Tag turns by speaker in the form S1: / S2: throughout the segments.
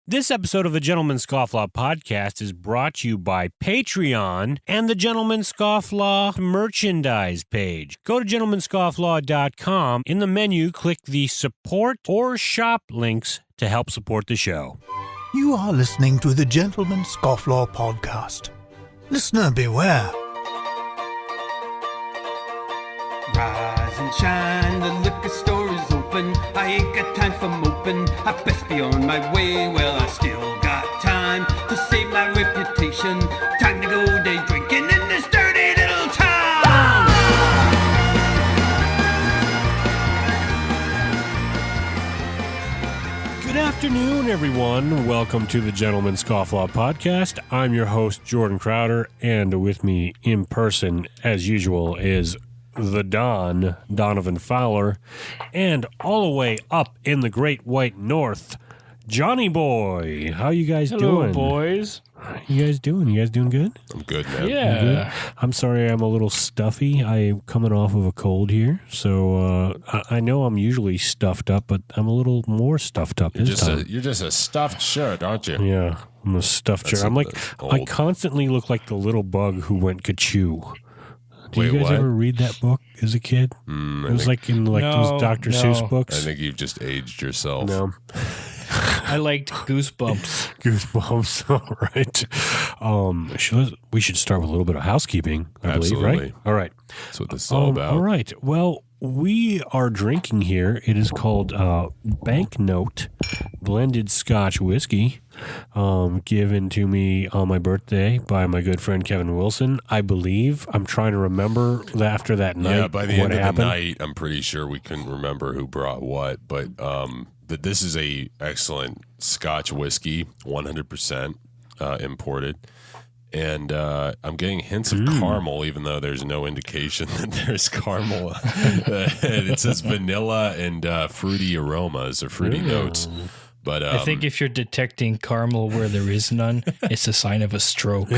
S1: This episode of the Gentleman Scofflaw podcast is brought to you by Patreon and the Gentleman Scofflaw merchandise page. Go to gentlemanscofflaw.com. In the menu, click the support or shop links to help support the show.
S2: You are listening to the Gentleman Scofflaw podcast. Listener beware.
S3: Rise and shine, the liquor store is open. I ain't got time for moping. I best be on my way. Well, I still got time to save my reputation. Time to go day drinking in this dirty little town.
S1: Good afternoon, everyone. Welcome to the Gentleman Scofflaw podcast. I'm your host, Jordan Crowder, and with me in person, as usual, is the Don, Donovan Fowler, and all the way up in the Great White North, Johnny Boy. How you guys doing?
S4: Hello, boys.
S1: How you guys doing? You guys doing good?
S5: I'm good, man.
S4: Yeah.
S1: Good? I'm sorry I'm a little stuffy. I'm coming off of a cold here, so I know I'm usually stuffed up, but I'm a little more stuffed up this time.
S5: You're just a stuffed shirt, aren't you?
S1: Yeah, I'm a stuffed shirt. I'm like, I constantly look like the little bug who went ka-chew. Did you guys ever read that book as a kid? It was like in those Dr. Seuss books.
S5: I think you've just aged yourself.
S1: No.
S4: I liked Goosebumps.
S1: Goosebumps. All right. We should start with a little bit of housekeeping, I believe, right? All right.
S5: That's what this is all about.
S1: All right. Well, we are drinking here. It is called Banknote Blended Scotch Whiskey, given to me on my birthday by my good friend Kevin Wilson. I believe. I'm trying to remember after that night.
S5: Yeah, by the end of
S1: happened.
S5: the night, I'm pretty sure we couldn't remember who brought what, but this is a excellent Scotch whiskey, 100% imported. And I'm getting hints of caramel, even though there's no indication that there's caramel. It says vanilla and fruity aromas or fruity notes. But
S4: I think if you're detecting caramel where there is none, it's a sign of a stroke.
S5: or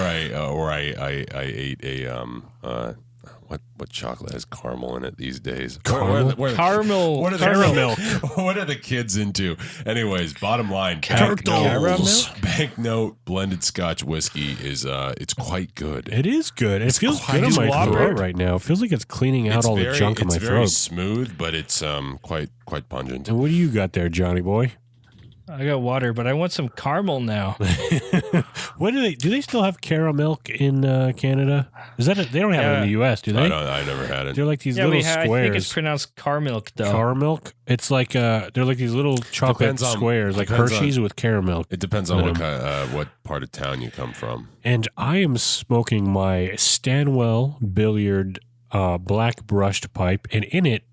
S5: I ate a what chocolate has caramel in it these days?
S4: Caramel.
S5: What are the kids into? Anyways, bottom line, Banknote blended Scotch whiskey is it's quite good.
S1: It is good. It feels good in my throat right now. It feels like it's cleaning out all the junk in my throat.
S5: It's very smooth, but it's quite pungent.
S1: And what do you got there, Johnny boy?
S4: I got water, but I want some caramel now.
S1: What do they still have caramel in Canada? Is that they don't have it in the U.S., do they?
S5: I never had it.
S1: They're like these little squares.
S4: I think it's pronounced caramel though.
S1: Caramel? It's like they're like these little chocolate squares, like Hershey's with caramel.
S5: It depends on what part of town you come from.
S1: And I am smoking my Stanwell Billiard black brushed pipe, and in it,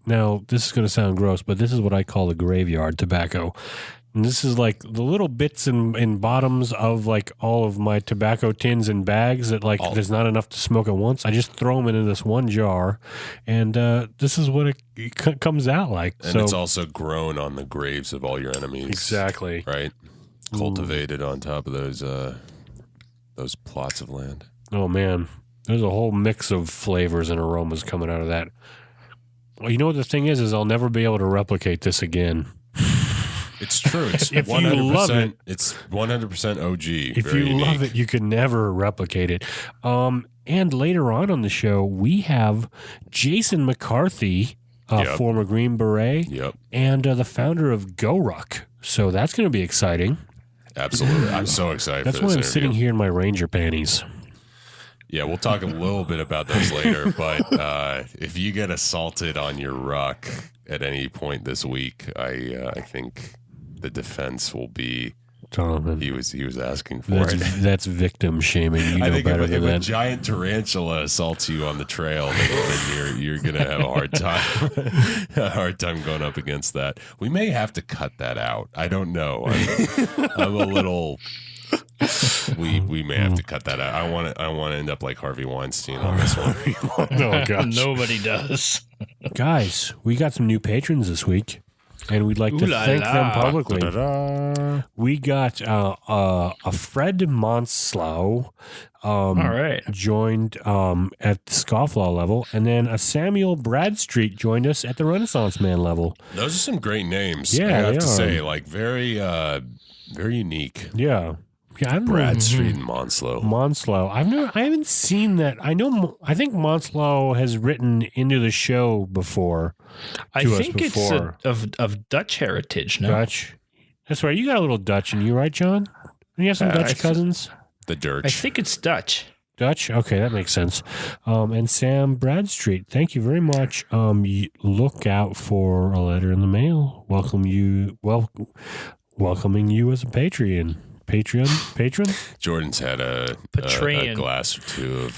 S1: now this is going to sound gross, but this is what I call a graveyard tobacco. And this is like the little bits and bottoms of like all of my tobacco tins and bags that there's not enough to smoke at once. I just throw them into this one jar, and this is what it comes out like.
S5: And it's also grown on the graves of all your enemies.
S1: Exactly.
S5: Right? Cultivated on top of those plots of land.
S1: Oh, man. There's a whole mix of flavors and aromas coming out of that. Well, you know what the thing is I'll never be able to replicate this again.
S5: It's true. It's
S1: if
S5: 100%,
S1: you love it,
S5: it's 100% OG.
S1: If you love it, you can never replicate it. And later on the show, we have Jason McCarthy, former Green Beret, and the founder of GoRuck. So that's going to be exciting.
S5: Absolutely. I'm so excited
S1: That's
S5: for this
S1: why I'm
S5: interview.
S1: sitting here in my Ranger Panties.
S5: Yeah, we'll talk a little bit about those later, but if you get assaulted on your ruck at any point this week, I think the defense will be
S1: Donovan.
S5: He was asking for it.
S1: That's victim shaming. You know
S5: I think
S1: better
S5: if
S1: than that.
S5: a giant tarantula assaults you on the trail, then you're gonna have a hard time going up against that. We may have to cut that out. I don't know. I'm a little. We may have to cut that out. I want to end up like Harvey Weinstein on this one.
S1: Oh gosh,
S4: nobody does.
S1: Guys, we got some new patrons this week. and we'd like to
S4: Ooh la
S1: thank them
S4: la.
S1: publicly.
S5: Da-da-da.
S1: We got a Fred Monslow
S4: All right.
S1: joined at the Scofflaw level, and then a Samuel Bradstreet joined us at the Renaissance Man level.
S5: Those are some great names.
S1: Yeah,
S5: I have
S1: they
S5: to
S1: are.
S5: say, like very unique.
S1: Yeah. Yeah, I don't know.
S5: Bradstreet and Monslow.
S1: Monslow. I haven't seen that. I think Monslow has written into the show before.
S4: I
S1: to us
S4: think it's
S1: before.
S4: of Dutch heritage. No,
S1: Dutch. That's right. You got a little Dutch in you, right, John? You have some Dutch cousins?
S5: The Dirch.
S4: I think it's Dutch.
S1: Dutch? Okay, that makes sense. And Sam Bradstreet, thank you very much. Look out for a letter in the mail. Welcoming you as a Patreon. Patron?
S5: Jordan's had a
S4: Patreon.
S5: glass or two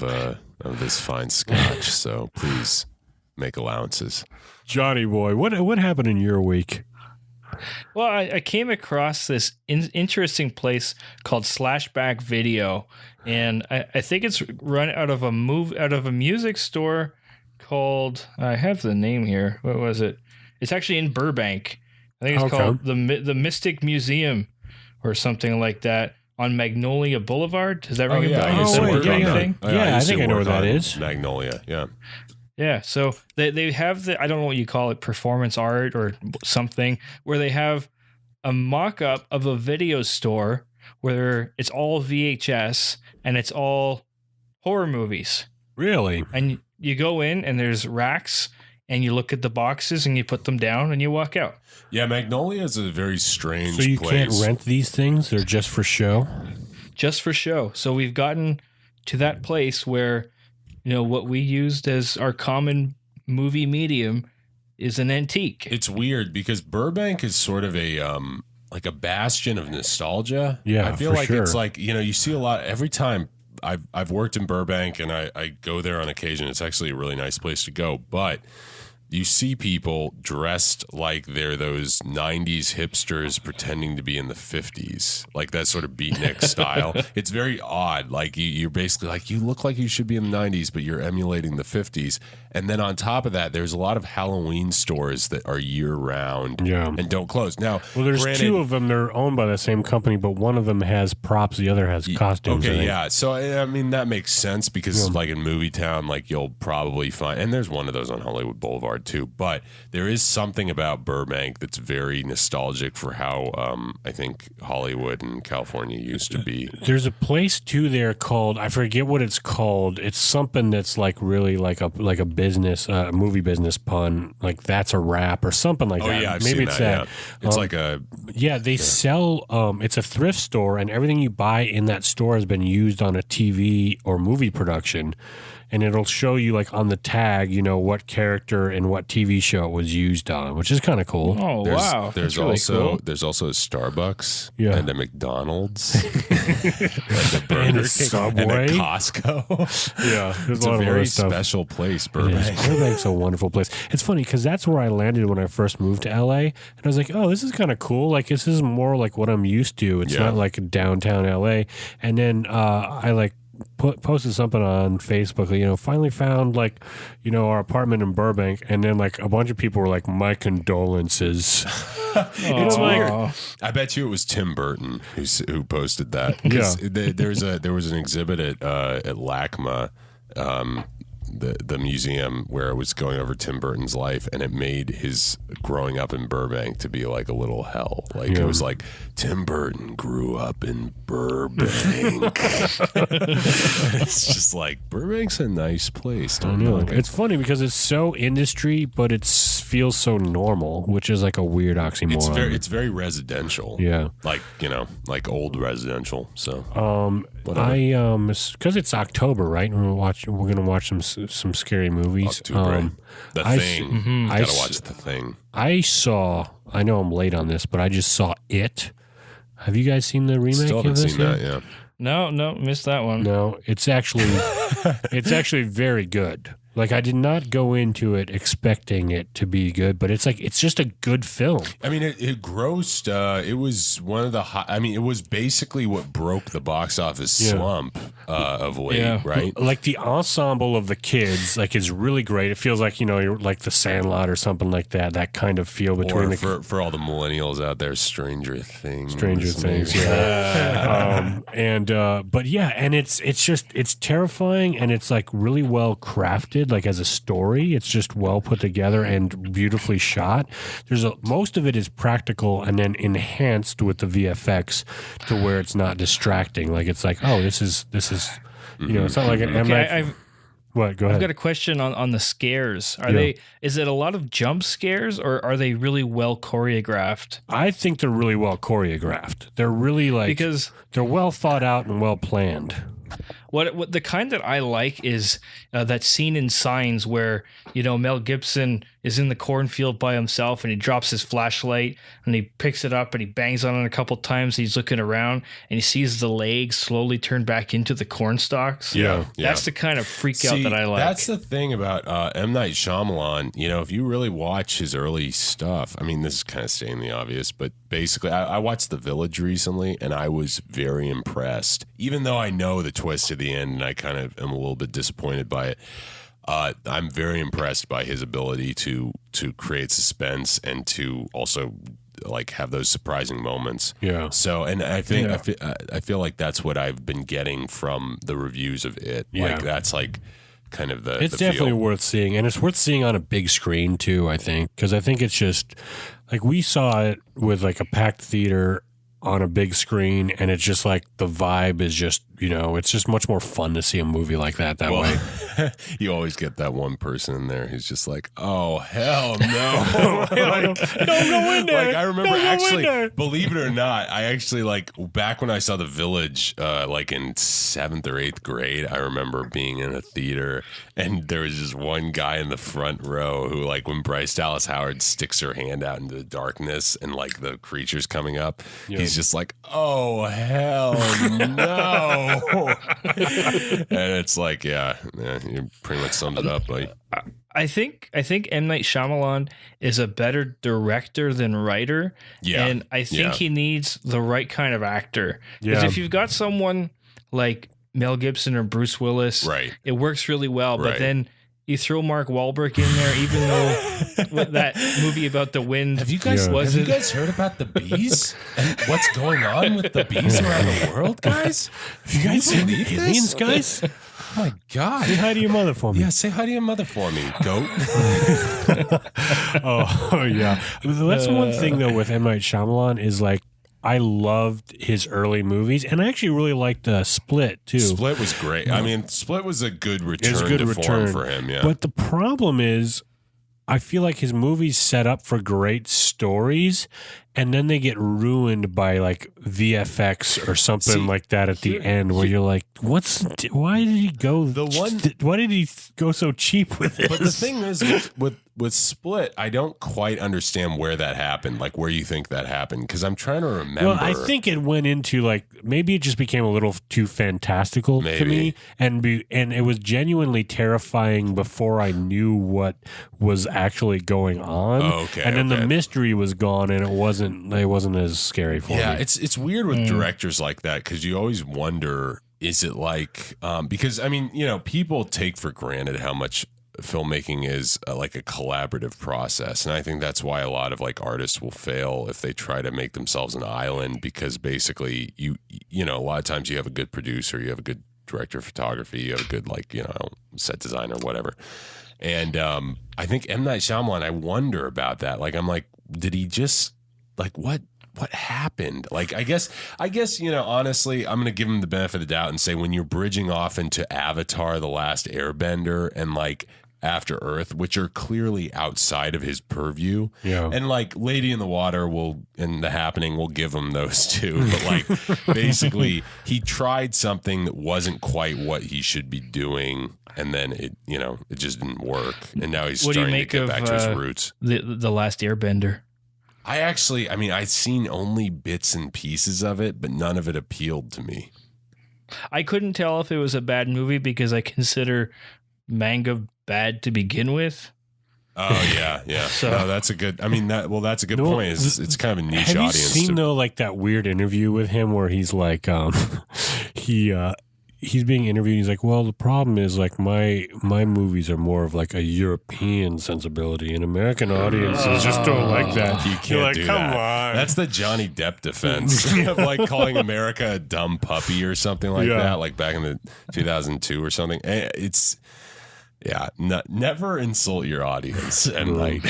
S5: of this fine scotch, so please make allowances.
S1: Johnny boy, what happened in your week?
S4: Well, I came across this interesting place called Slashback Video, and I think it's run out of a music store called, I have the name here. What was it? It's actually in Burbank. I think it's called the Mystic Museum or something like that on Magnolia Boulevard. Does that ring a bell? Is that a Burbank thing?
S1: Yeah, I think I know where that
S5: on
S1: is.
S5: Magnolia, yeah.
S4: Yeah, so they have I don't know what you call it, performance art or something, where they have a mock-up of a video store where it's all VHS and it's all horror movies.
S1: Really?
S4: And you go in and there's racks and you look at the boxes and you put them down and you walk out.
S5: Yeah, Magnolia is a very strange
S1: So you
S5: place.
S1: can't rent these things? They're just for show?
S4: Just for show. So we've gotten to that place where, what we used as our common movie medium is an antique.
S5: It's weird because Burbank is sort of a like a bastion of nostalgia.
S1: Yeah,
S5: I feel
S1: for
S5: like
S1: sure.
S5: it's like, you see a lot every time I've worked in Burbank and I go there on occasion. It's actually a really nice place to go, but you see people dressed like they're those 90s hipsters pretending to be in the 50s, like that sort of beatnik style. It's very odd. Like you're basically like, you look like you should be in the 90s, but you're emulating the 50s. And then on top of that, there's a lot of Halloween stores that are year round and don't close. Now,
S1: Well, there's
S5: granted,
S1: two of them. They're owned by the same company, but one of them has props. The other has costumes. I
S5: Okay,
S1: think.
S5: yeah. So, I mean, that makes sense because, like, in Movie Town, like, you'll probably find, and there's one of those on Hollywood Boulevard, too. But there is something about Burbank that's very nostalgic for how I think Hollywood and California used to be.
S1: There's a place, too, there called, I forget what it's called. It's something that's, like, really like a business, movie business pun. Like, that's a rap or something like
S5: Oh,
S1: that.
S5: yeah, I've
S1: Maybe
S5: seen
S1: it's
S5: that.
S1: that.
S5: Yeah. It's like a...
S1: Yeah, they sell. It's a thrift store, and everything you buy in that store has been used on a TV or movie production, and it'll show you like on the tag, what character and what TV show it was used on, which is kind of cool.
S4: Oh, wow.
S5: There's
S4: That's really
S5: also
S4: cool.
S5: there's also a Starbucks
S1: Yeah.
S5: and a McDonald's and a Burger
S1: And a
S5: King
S1: Subway.
S5: and a Costco.
S1: Yeah, there's
S5: It's a very special place,
S1: It
S5: Burbank.
S1: is. Burbank's a wonderful place. It's funny because that's where I landed when I first moved to LA, and I was like, "Oh, this is kind of cool. Like, this is more like what I'm used to. It's
S5: Yeah.
S1: not like downtown LA." And then I like posted something on Facebook. Finally found our apartment in Burbank, and then like a bunch of people were like, "My condolences."
S5: It's weird.
S4: Aw.
S5: I bet you it was Tim Burton who posted that. 'Cause there was an exhibit at LACMA, the museum, where it was going over Tim Burton's life, and it made his growing up in Burbank to be like a little hell. Like it was like Tim Burton grew up in Burbank. It's just like Burbank's a nice place.
S1: I
S5: Don't
S1: know.
S5: knock it.
S1: It's funny because it's so industry, but it feels so normal, which is like a weird oxymoron.
S5: It's very residential.
S1: Yeah.
S5: Like like old residential. So
S1: I because it's October, right? And we're gonna watch some scary movies.
S5: October. The
S1: I
S5: Thing.
S1: I
S5: Gotta
S1: s-
S5: watch The Thing.
S1: I know I'm late on this, but I just saw It. Have you guys seen the remake
S5: Still
S1: of
S5: haven't
S1: this?
S5: seen that. Yeah.
S4: No, missed that one.
S1: No, it's actually very good. Like, I did not go into it expecting it to be good, but it's just a good film.
S5: I mean, it grossed. It was one of the. It was basically what broke the box office slump. of late,
S4: Yeah.
S5: right?
S1: Like the ensemble of the kids, like is really great. It feels like you're like the Sandlot or something like that. That kind of feel between
S5: Or for all the millennials out there, Stranger Things.
S1: Yeah. But yeah, and it's terrifying, and it's like really well crafted, like as a story. It's just well put together and beautifully shot. Most of it is practical and then enhanced with the VFX to where it's not distracting. Like it's like, oh, this is it's not like an M. Night. What? Go ahead.
S4: I've got a question on the scares. Is it a lot of jump scares, or are they really well choreographed?
S1: I think they're really well choreographed. They're really because they're well thought out and well planned.
S4: What the kind that I like is that scene in Signs where Mel Gibson is in the cornfield by himself and he drops his flashlight and he picks it up and he bangs on it a couple times. He's looking around and he sees the legs slowly turn back into the corn stalks.
S5: Yeah.
S4: That's the kind of freak out that I like.
S5: That's the thing about M. Night Shyamalan. If you really watch his early stuff, I mean, this is kind of stating the obvious, but basically, I watched The Village recently and I was very impressed. Even though I know the twist at the end and I kind of am a little bit disappointed by it, I'm very impressed by his ability to create suspense and to also like have those surprising moments.
S1: Yeah.
S5: So, and I think I feel like that's what I've been getting from the reviews of it.
S1: Yeah.
S5: Like that's like kind of the.
S1: It's
S5: the
S1: definitely
S5: feel.
S1: worth seeing, and it's worth seeing on a big screen too. I think because I think it's just like we saw it with like a packed theater on a big screen, and it's just like the vibe is just it's just much more fun to see a movie like that way.
S5: You always get that one person in there who's just like, oh hell no.
S1: Don't go in there.
S5: Like I remember
S1: Don't go in
S5: actually,
S1: there.
S5: believe it or not, I actually like back when I saw The Village, like in 7th or 8th grade, I remember being in a theater and there was just one guy in the front row who like when Bryce Dallas Howard sticks her hand out into the darkness and like the creature's coming up, he's just like, oh hell no. And it's like, yeah, you pretty much summed it up. Like,
S4: I think M. Night Shyamalan is a better director than writer.
S5: Yeah.
S4: And I think he needs the right kind of actor. Because if you've got someone like Mel Gibson or Bruce Willis,
S5: right,
S4: it works really well. But
S5: Right.
S4: then you throw Mark Wahlberg in there, even though with that movie about the wind.
S5: have you guys heard about the bees and what's going on with the bees around the world, guys?
S1: Have you guys seen the
S5: believe
S1: aliens,
S5: this?
S1: guys?
S5: Oh my god!
S1: Say hi to your mother for me.
S5: Yeah, say hi to your mother for me, goat.
S1: Oh yeah. That's one thing though with M. Night Shyamalan is like I loved his early movies, and I actually really liked Split too.
S5: Split was great. I mean, Split was a good return to form for him. Yeah,
S1: But the problem is, I feel like his movies set up for great stories, and then they get ruined by like VFX or something like that at the end, where you're like, why did he go? Why did he go so cheap with it?
S5: But the thing is, with Split, I don't quite understand where that happened. Like where you think that happened, because I'm trying to remember.
S1: Well, I think it went into like maybe it just became a little too fantastical to me, and it was genuinely terrifying before I knew what was actually going on.
S5: Oh, okay,
S1: and then the mystery was gone, and it wasn't as scary for me.
S5: Yeah, it's weird with directors like that because you always wonder, is it like because I mean, people take for granted how much filmmaking is like a collaborative process, and I think that's why a lot of like artists will fail if they try to make themselves an island, because basically you a lot of times you have a good producer, you have a good director of photography, you have a good set designer, whatever. And I think M. Night Shyamalan, I wonder about that. Like I'm like, did he just like what happened? Like I guess honestly, I'm gonna give him the benefit of the doubt and say when you're bridging off into Avatar: The Last Airbender and like After Earth, which are clearly outside of his purview, and like Lady in the Water and The Happening will give him those too, but like basically he tried something that wasn't quite what he should be doing, and then it just didn't work, and now he's starting to get back to his roots.
S4: The Last Airbender.
S5: I'd seen only bits and pieces of it, but none of it appealed to me.
S4: I couldn't tell if it was a bad movie because I consider manga bad to begin with.
S5: Oh yeah. So no, that's a good. I mean, that's a good point. It's kind of a niche audience.
S1: Have you seen though, like that weird interview with him where he's like, he's being interviewed. He's like, well, the problem is like my movies are more of like a European sensibility, and American audiences just don't like that.
S5: You can't
S1: You're like,
S5: do
S1: come
S5: that.
S1: on.
S5: That's the Johnny Depp defense of like calling America a dumb puppy or something like
S1: Yeah.
S5: that, like back in the 2002 or something. It's never insult your audience, and like,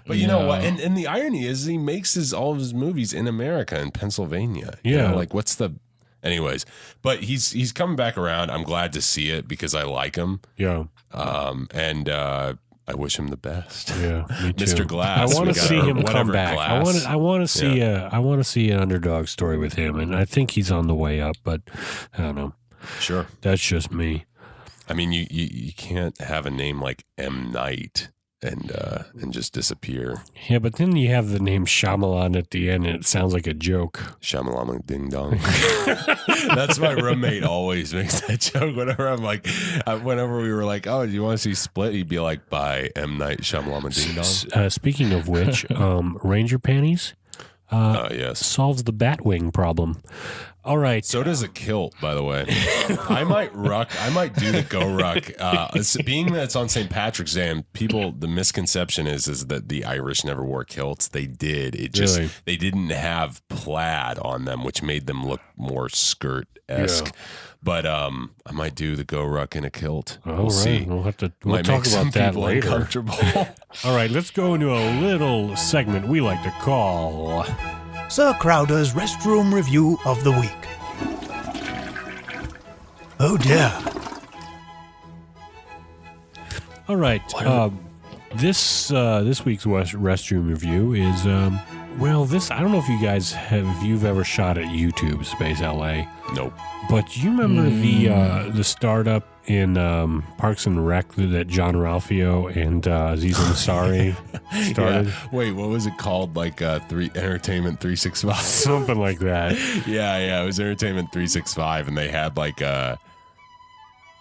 S5: but you know what? And the irony is, he makes all of his movies in America, in Pennsylvania. You know, like what's the? Anyways, but he's coming back around. I'm glad to see it because I like him.
S1: Yeah.
S5: And I wish him the best.
S1: Yeah, me too.
S5: Mr. Glass.
S1: I want to see him come back.
S5: Glass.
S1: I want to see an underdog story with him, and I think he's on the way up. But I don't know.
S5: Sure,
S1: that's just me.
S5: I mean, you can't have a name like M. Night and just disappear.
S1: Yeah, but then you have the name Shyamalan at the end, and it sounds like a joke.
S5: Shyamalan ding dong. That's my roommate always makes that joke whenever I'm like, whenever we were like, oh, do you want to see Split? He'd be like, by M. Night Shyamalan ding dong.
S1: Speaking of which, Ranger Panties
S5: yes.
S1: solves the Batwing problem. All right.
S5: So does a kilt, by the way. I might do the GoRuck. Being that it's on St. Patrick's Day, and the misconception is that the Irish never wore kilts. They did. It just,
S1: Really?
S5: They didn't have plaid on them, which made them look more skirt-esque.
S1: Yeah.
S5: But I might do the GoRuck in a kilt.
S1: All
S5: We'll see.
S1: We'll
S5: Might
S1: talk
S5: make some
S1: about that
S5: people
S1: later.
S5: uncomfortable.
S1: All right, let's go into a little segment we like to call
S2: Sir Crowder's Restroom Review of the Week. Oh dear.
S1: All right. This week's restroom review is this. I don't know if you guys you've ever shot at YouTube Space LA.
S5: Nope.
S1: But you remember the startup in Parks and Rec that John Ralphio and Aziz Ansari started?
S5: Yeah. Wait, what was it called? Like Entertainment 365?
S1: Something like that.
S5: Yeah, it was Entertainment 365, and they had like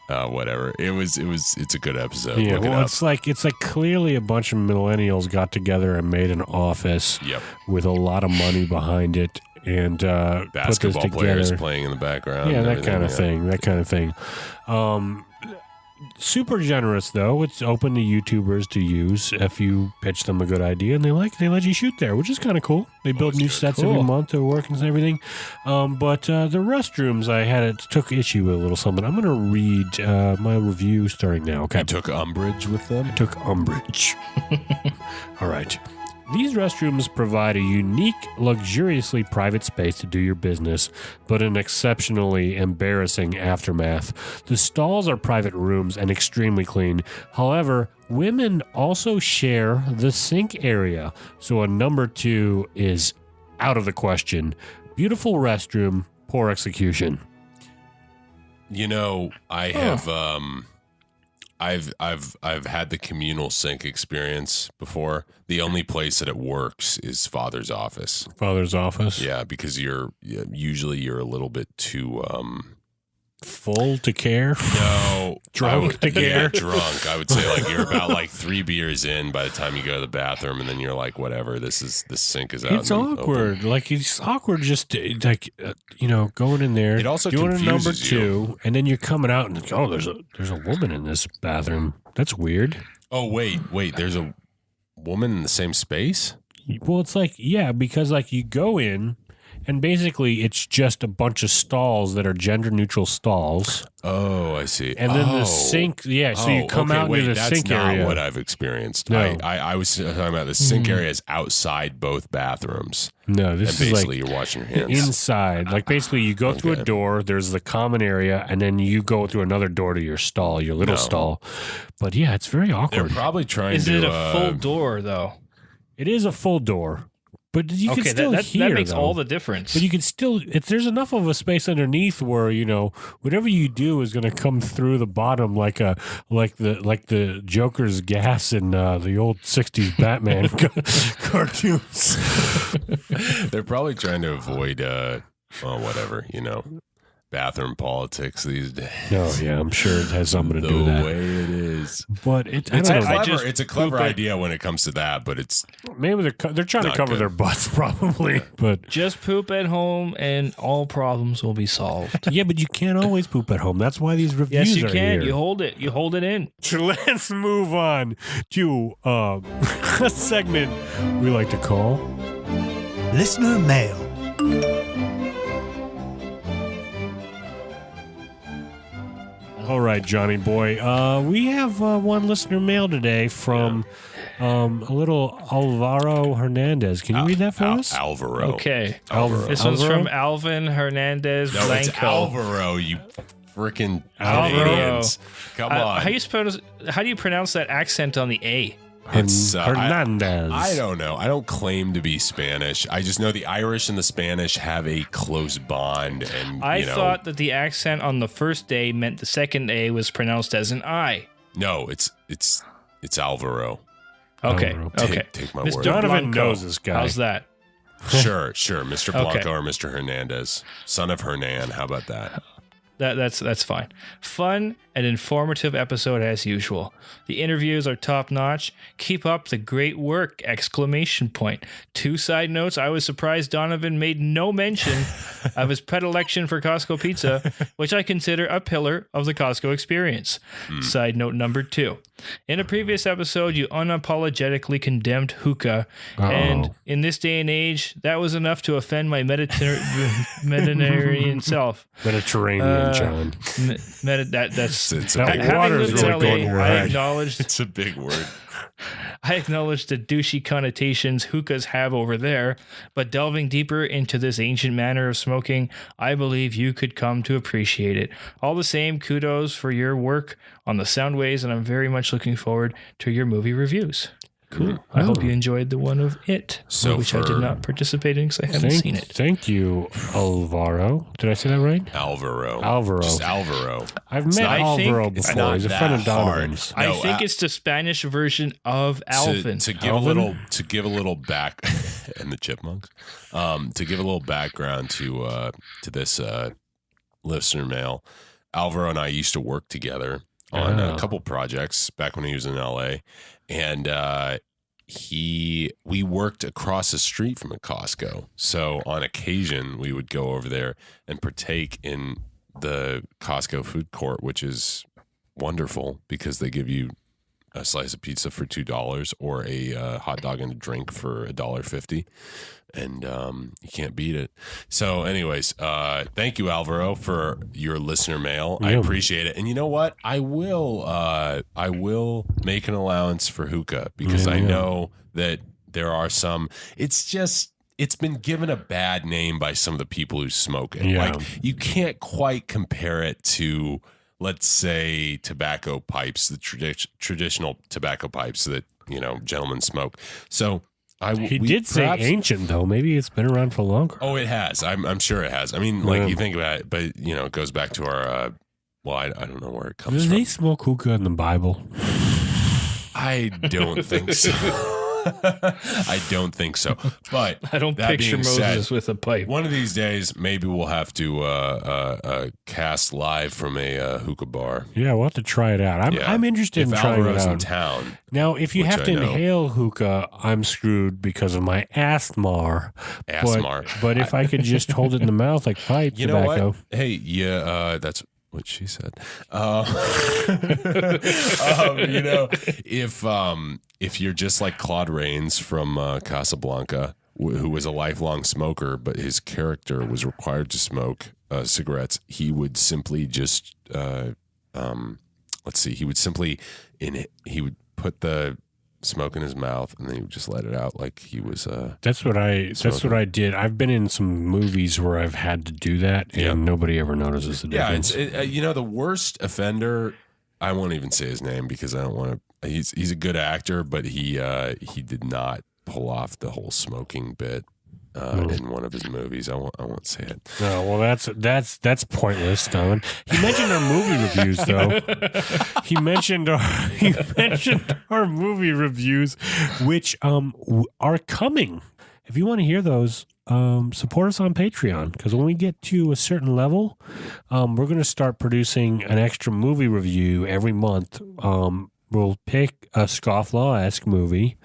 S5: whatever. It's a good episode.
S1: Yeah,
S5: Look it
S1: well,
S5: up.
S1: it's like clearly a bunch of millennials got together and made an office with a lot of money behind it, and
S5: basketball
S1: put this
S5: players
S1: together.
S5: playing in the background.
S1: Yeah,
S5: and
S1: that kind of
S5: everything,
S1: thing. That kind of thing. Super generous though. It's open to YouTubers to use if you pitch them a good idea, and they let you shoot there, which is kind of cool. They build new sets every month to work and everything. But the restrooms, took issue with a little something. I'm going to read my review starting now. Okay.
S5: You took umbrage with them?
S1: I took umbrage. All right. These restrooms provide a unique, luxuriously private space to do your business, but an exceptionally embarrassing aftermath. The stalls are private rooms and extremely clean. However, women also share the sink area, so a number 2 is out of the question. Beautiful restroom, poor execution.
S5: You know, I have I've had the communal sink experience before. The only place that it works is Father's office.
S1: Father's office?
S5: Yeah, because you're usually a little bit too
S1: full to care?
S5: No.
S1: Drunk to care?
S5: Yeah, drunk. I would say like you're about like 3 beers in by the time you go to the bathroom, and then you're like, whatever, the sink is out.
S1: It's awkward.
S5: Open.
S1: Like, it's awkward just like, going in there.
S5: It also
S1: doing a number
S5: confuses
S1: 2,
S5: you.
S1: and then you're coming out and, there's a woman in this bathroom. That's weird.
S5: Oh, wait. There's a woman in the same space?
S1: Well, it's like, yeah, because like you go in, and basically it's just a bunch of stalls that are gender neutral stalls.
S5: Oh, I see.
S1: And then the sink, so you come out into the sink area.
S5: That's not what I've experienced.
S1: No.
S5: I was talking about the sink area is outside both bathrooms.
S1: No, this
S5: and
S1: is
S5: basically
S1: like
S5: you're washing your hands.
S1: inside. Like basically you go through a door, there's the common area, and then you go through another door to your stall, your little stall. But yeah, it's very
S5: They're
S1: awkward.
S5: probably trying
S4: Is
S5: to...
S4: it a full door, though?
S1: It is a full door. But you can still hear,
S4: that makes
S1: though.
S4: all the difference.
S1: But you can still, if there's enough of a space underneath where whatever you do is going to come through the bottom like the Joker's gas in the old '60s Batman cartoons.
S5: They're probably trying to avoid whatever, bathroom politics these days.
S1: Oh yeah, I'm sure it has something to do with
S5: The
S1: that.
S5: way it is.
S1: But
S5: It's a clever idea when it comes to that, but it's
S1: maybe they're trying to
S5: Not
S1: cover
S5: good.
S1: their butts, probably. But
S4: Just poop at home and all problems will be solved.
S1: yeah, but you can't always poop at home. That's why these reviews
S4: Yes, you
S1: are
S4: can.
S1: here.
S4: You hold it. You hold it in.
S1: So let's move on to a segment we like to call
S2: Listener mail.
S1: All right, Johnny boy. We have one listener mail today from a little Alvaro Hernandez. Can you read that for us?
S5: Alvaro.
S4: Okay.
S1: Alvaro.
S4: This one's
S1: Alvaro?
S4: from Alvin Hernandez
S5: No, it's
S4: Blanco.
S5: Alvaro, you freaking
S4: Alvaro.
S5: Canadians. Come on.
S4: How do you pronounce that accent on the A?
S5: It's,
S1: Hernandez.
S5: I don't know. I don't claim to be Spanish. I just know the Irish and the Spanish have a close bond. And
S4: I thought that the accent on the first A meant the second A was pronounced as an I.
S5: no, it's Alvaro.
S4: Okay.
S1: Alvaro.
S4: Okay.
S5: Take my
S4: Mr.
S5: word.
S1: Donovan
S4: Blanco.
S1: knows this guy.
S4: How's that?
S5: Sure, Mr. Blanco
S4: Okay.
S5: or Mr. Hernandez, son of Hernan. How about that?
S4: That's fine. Fun and informative episode as usual. The interviews are top notch. Keep up the great work! ! 2 side notes. I was surprised Donovan made no mention of his predilection for Costco pizza, which I consider a pillar of the Costco experience. Side note number 2. In a previous episode, you unapologetically condemned hookah, and in this day and age, that was enough to offend my Mediterranean self.
S1: Mediterranean, John.
S4: That's
S5: It's
S1: That
S5: a big
S1: water
S4: having
S1: is
S4: lived in
S1: really going
S4: LA,
S1: to
S4: I
S1: your head.
S4: acknowledged
S5: It's a big word.
S4: I acknowledge the douchey connotations hookahs have over there, but delving deeper into this ancient manner of smoking, I believe you could come to appreciate it. All the same, kudos for your work on the Soundways, and I'm very much looking forward to your movie reviews. Cool. I hope you enjoyed the one of It,
S5: So
S4: which I did
S5: for-
S4: not participate in because I haven't seen it.
S1: Thank you, Alvaro. Did I say that right?
S5: Alvaro.
S1: Alvaro.
S5: Just Alvaro.
S1: I've met
S4: I
S1: Alvaro
S4: think
S5: it's
S1: before.
S5: not
S1: He's a
S5: that
S1: friend of
S5: hard.
S1: Donovan's.
S4: I
S5: No,
S4: think it's the Spanish version of Alvin.
S5: To give
S1: Alvin?
S5: a little back and the chipmunks. To give a little background to this listener mail. Alvaro and I used to work together on
S1: Oh.
S5: a couple projects back when he was in LA, and we worked across the street from a Costco. So on occasion we would go over there and partake in the Costco food court, which is wonderful because they give you a slice of pizza for $2 or a hot dog and a drink for $1.50, and you can't beat it. So anyways, thank you, Alvaro, for your listener mail. I
S1: Yeah.
S5: appreciate it. And you know what? I will make an allowance for hookah because I
S1: Yeah.
S5: know that there are some. It's been given a bad name by some of the people who smoke it.
S1: Yeah.
S5: Like, you can't quite compare it to, let's say, tobacco pipes, the traditional tobacco pipes that, gentlemen smoke. So
S1: He did say ancient, though. Maybe it's been around for longer.
S5: Oh, it has. I'm sure it has. I mean, like,
S1: Yeah.
S5: you think about it, but it goes back to our. Well, I don't know where it comes
S1: Do
S5: from.
S1: they smoke hookah in the Bible?
S5: I don't think so. I don't think so. But
S4: I don't
S5: that
S4: picture
S5: being
S4: Moses
S5: said,
S4: with a pipe.
S5: one of these days, maybe we'll have to cast live from a hookah bar.
S1: Yeah, we'll have to try it out.
S5: Yeah.
S1: I'm interested
S5: If
S1: in trying it
S5: Alvaro's in
S1: out.
S5: town,
S1: Now, if you
S5: which
S1: have to
S5: I know.
S1: inhale hookah, I'm screwed because of my asthma.
S5: Asthma.
S1: But if I could just hold it in the mouth like pipe
S5: you know
S1: tobacco.
S5: what? Hey, yeah, that's what she said. If you're just like Claude Rains from Casablanca, who was a lifelong smoker, but his character was required to smoke cigarettes, he would simply just he would put the smoke in his mouth and then he would just let it out like he was
S1: That's what I did. I've been in some movies where I've had to do that, and
S5: Yeah.
S1: nobody ever notices the
S5: yeah,
S1: difference.
S5: the worst offender, I won't even say his name because I don't want to. He's a good actor, but he did not pull off the whole smoking bit in one of his movies. I won't say it.
S1: No, well, that's pointless, Don. He mentioned our movie reviews, though. He mentioned our movie reviews, which are coming. If you want to hear those, support us on Patreon, because when we get to a certain level, we're going to start producing an extra movie review every month. We'll pick a Scofflaw-esque movie.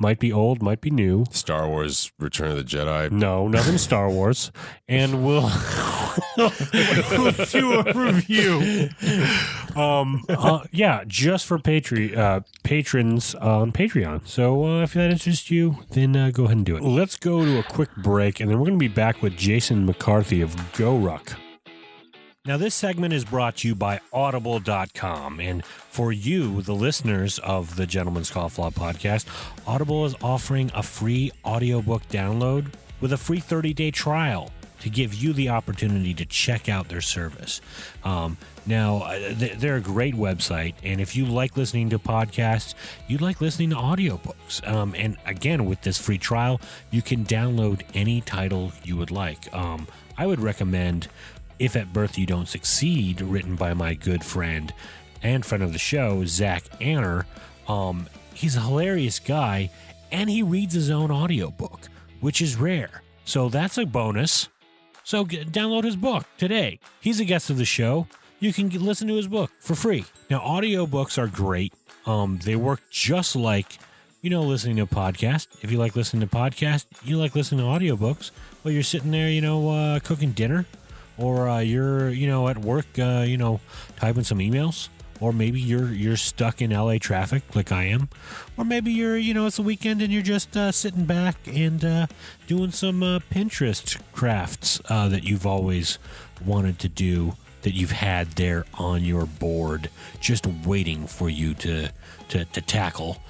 S1: Might be old, might be new.
S5: Star Wars Return of the Jedi.
S1: No, nothing Star Wars. And we'll do a review. Just for patrons on Patreon. So if that interests you, then go ahead and do it. Let's go to a quick break, and then we're going to be back with Jason McCarthy of GoRuck. Now, this segment is brought to you by Audible.com. And for you, the listeners of the Gentleman's Scofflaw podcast, Audible is offering a free audiobook download with a free 30-day trial to give you the opportunity to check out their service. They're a great website, and if you like listening to podcasts, you like listening to audiobooks. And again, with this free trial, you can download any title you would like. I would recommend If at Birth You Don't Succeed, written by my good friend and friend of the show, Zach Anner. He's a hilarious guy, and he reads his own audiobook, which is rare. So that's a bonus. So download his book today. He's a guest of the show. You can listen to his book for free. Now, audiobooks are great. They work just like, listening to a podcast. If you like listening to podcasts, you like listening to audiobooks. Well, you're sitting there, cooking dinner. Or you're, at work, typing some emails. Or maybe you're stuck in LA traffic like I am. Or maybe you're, it's the weekend and you're just sitting back and doing some Pinterest crafts that you've always wanted to do, that you've had there on your board, just waiting for you to tackle.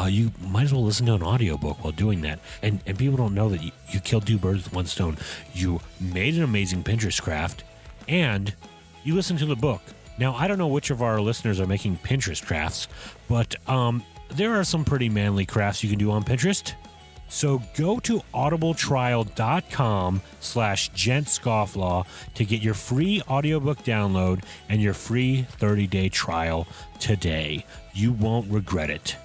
S1: You might as well listen to an audiobook while doing that. And people don't know that you killed two birds with one stone. You made an amazing Pinterest craft, and you listened to the book. Now, I don't know which of our listeners are making Pinterest crafts, but there are some pretty manly crafts you can do on Pinterest. So go to audibletrial.com/gentscofflaw to get your free audiobook download and your free 30-day trial today. You won't regret it.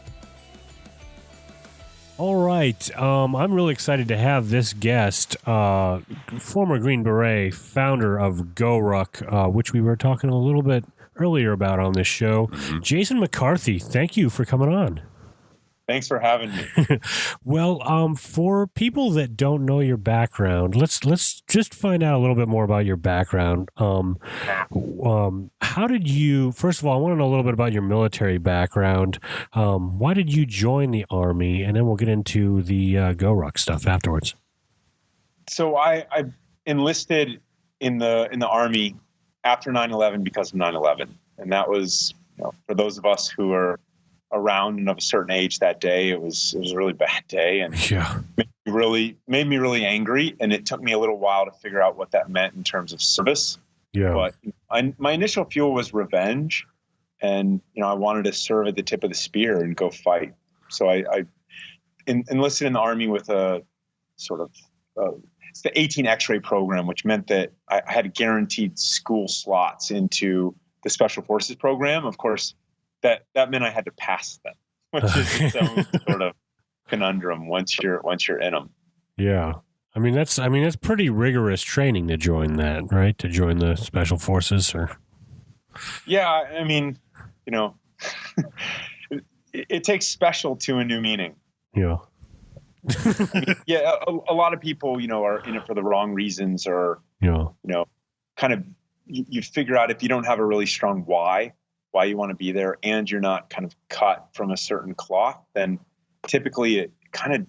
S1: All right. I'm really excited to have this guest, former Green Beret, founder of GoRuck, which we were talking a little bit earlier about on this show. Jason McCarthy, thank you for coming on.
S6: Thanks for having me.
S1: Well, for people that don't know your background, let's just find out a little bit more about your background. How did you, first of all, I want to know a little bit about your military background. Why did you join the Army? And then we'll get into the GoRuck stuff afterwards.
S6: So I enlisted in the Army after 9/11 because of 9/11. And that was, for those of us who are around and of a certain age that day, it was a really bad day, and made me really angry. And it took me a little while to figure out what that meant in terms of service. Yeah. But my initial fuel was revenge, and I wanted to serve at the tip of the spear and go fight. So I enlisted in the Army with a sort of it's the 18 X-ray program, which meant that I had guaranteed school slots into the Special Forces program. Of course, that meant I had to pass them, which is its own sort of conundrum once you're in them.
S1: Yeah. I mean, that's pretty rigorous training to join that, right? To join the Special Forces, or.
S6: Yeah. I mean, it takes special to a new meaning.
S1: Yeah.
S6: A lot of people, are in it for the wrong reasons, or, kind of, you figure out if you don't have a really strong why you want to be there, and you're not kind of cut from a certain cloth, then typically it kind of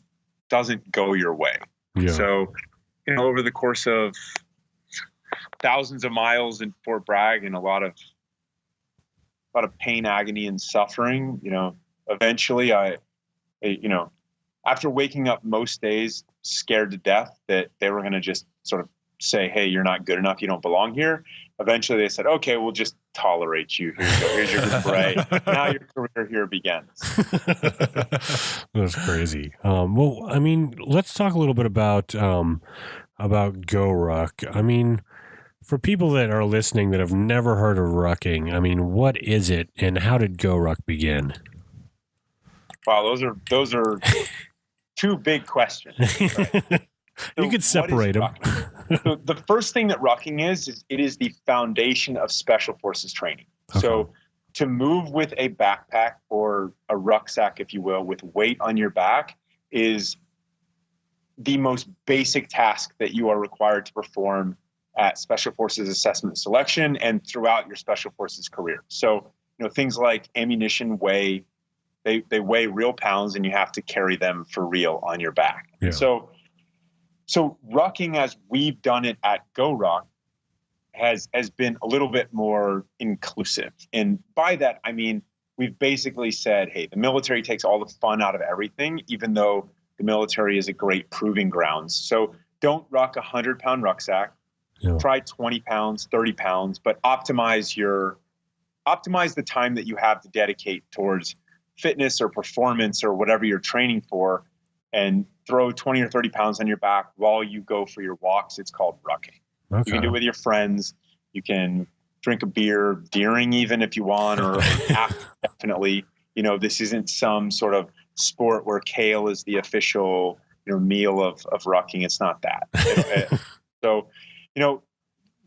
S6: doesn't go your way. Yeah. So, over the course of thousands of miles in Fort Bragg and a lot of pain, agony, and suffering, eventually I after waking up most days scared to death that they were going to just sort of say, hey, you're not good enough, you don't belong here. Eventually they said, okay, we'll just tolerate you. Here you go. Here's your Green Beret. Now your career here begins.
S1: That's crazy. Well, I mean, let's talk a little bit about GoRuck. I mean, for people that are listening that have never heard of rucking, I mean, what is it, and how did GoRuck begin?
S6: Wow, those are two big questions. Right?
S1: You
S6: So
S1: could separate them.
S6: So the first thing that rucking is it is the foundation of special forces training.
S1: Okay.
S6: So to move with a backpack or a rucksack, if you will, with weight on your back is the most basic task that you are required to perform at Special Forces Assessment Selection and throughout your Special Forces career. So, things like ammunition weigh real pounds, and you have to carry them for real on your back.
S1: Yeah.
S6: So rucking, as we've done it at GoRuck, has been a little bit more inclusive. And by that, I mean, we've basically said, hey, the military takes all the fun out of everything, even though the military is a great proving grounds. So don't ruck a 100-pound rucksack.
S1: Yeah.
S6: Try 20 pounds, 30 pounds, but optimize the time that you have to dedicate towards fitness or performance or whatever you're training for, and throw 20 or 30 pounds on your back while you go for your walks. It's called rucking.
S1: Okay.
S6: You can do it with your friends. You can drink a beer, deering even if you want, or definitely. This isn't some sort of sport where kale is the official meal of rucking. It's not that. So,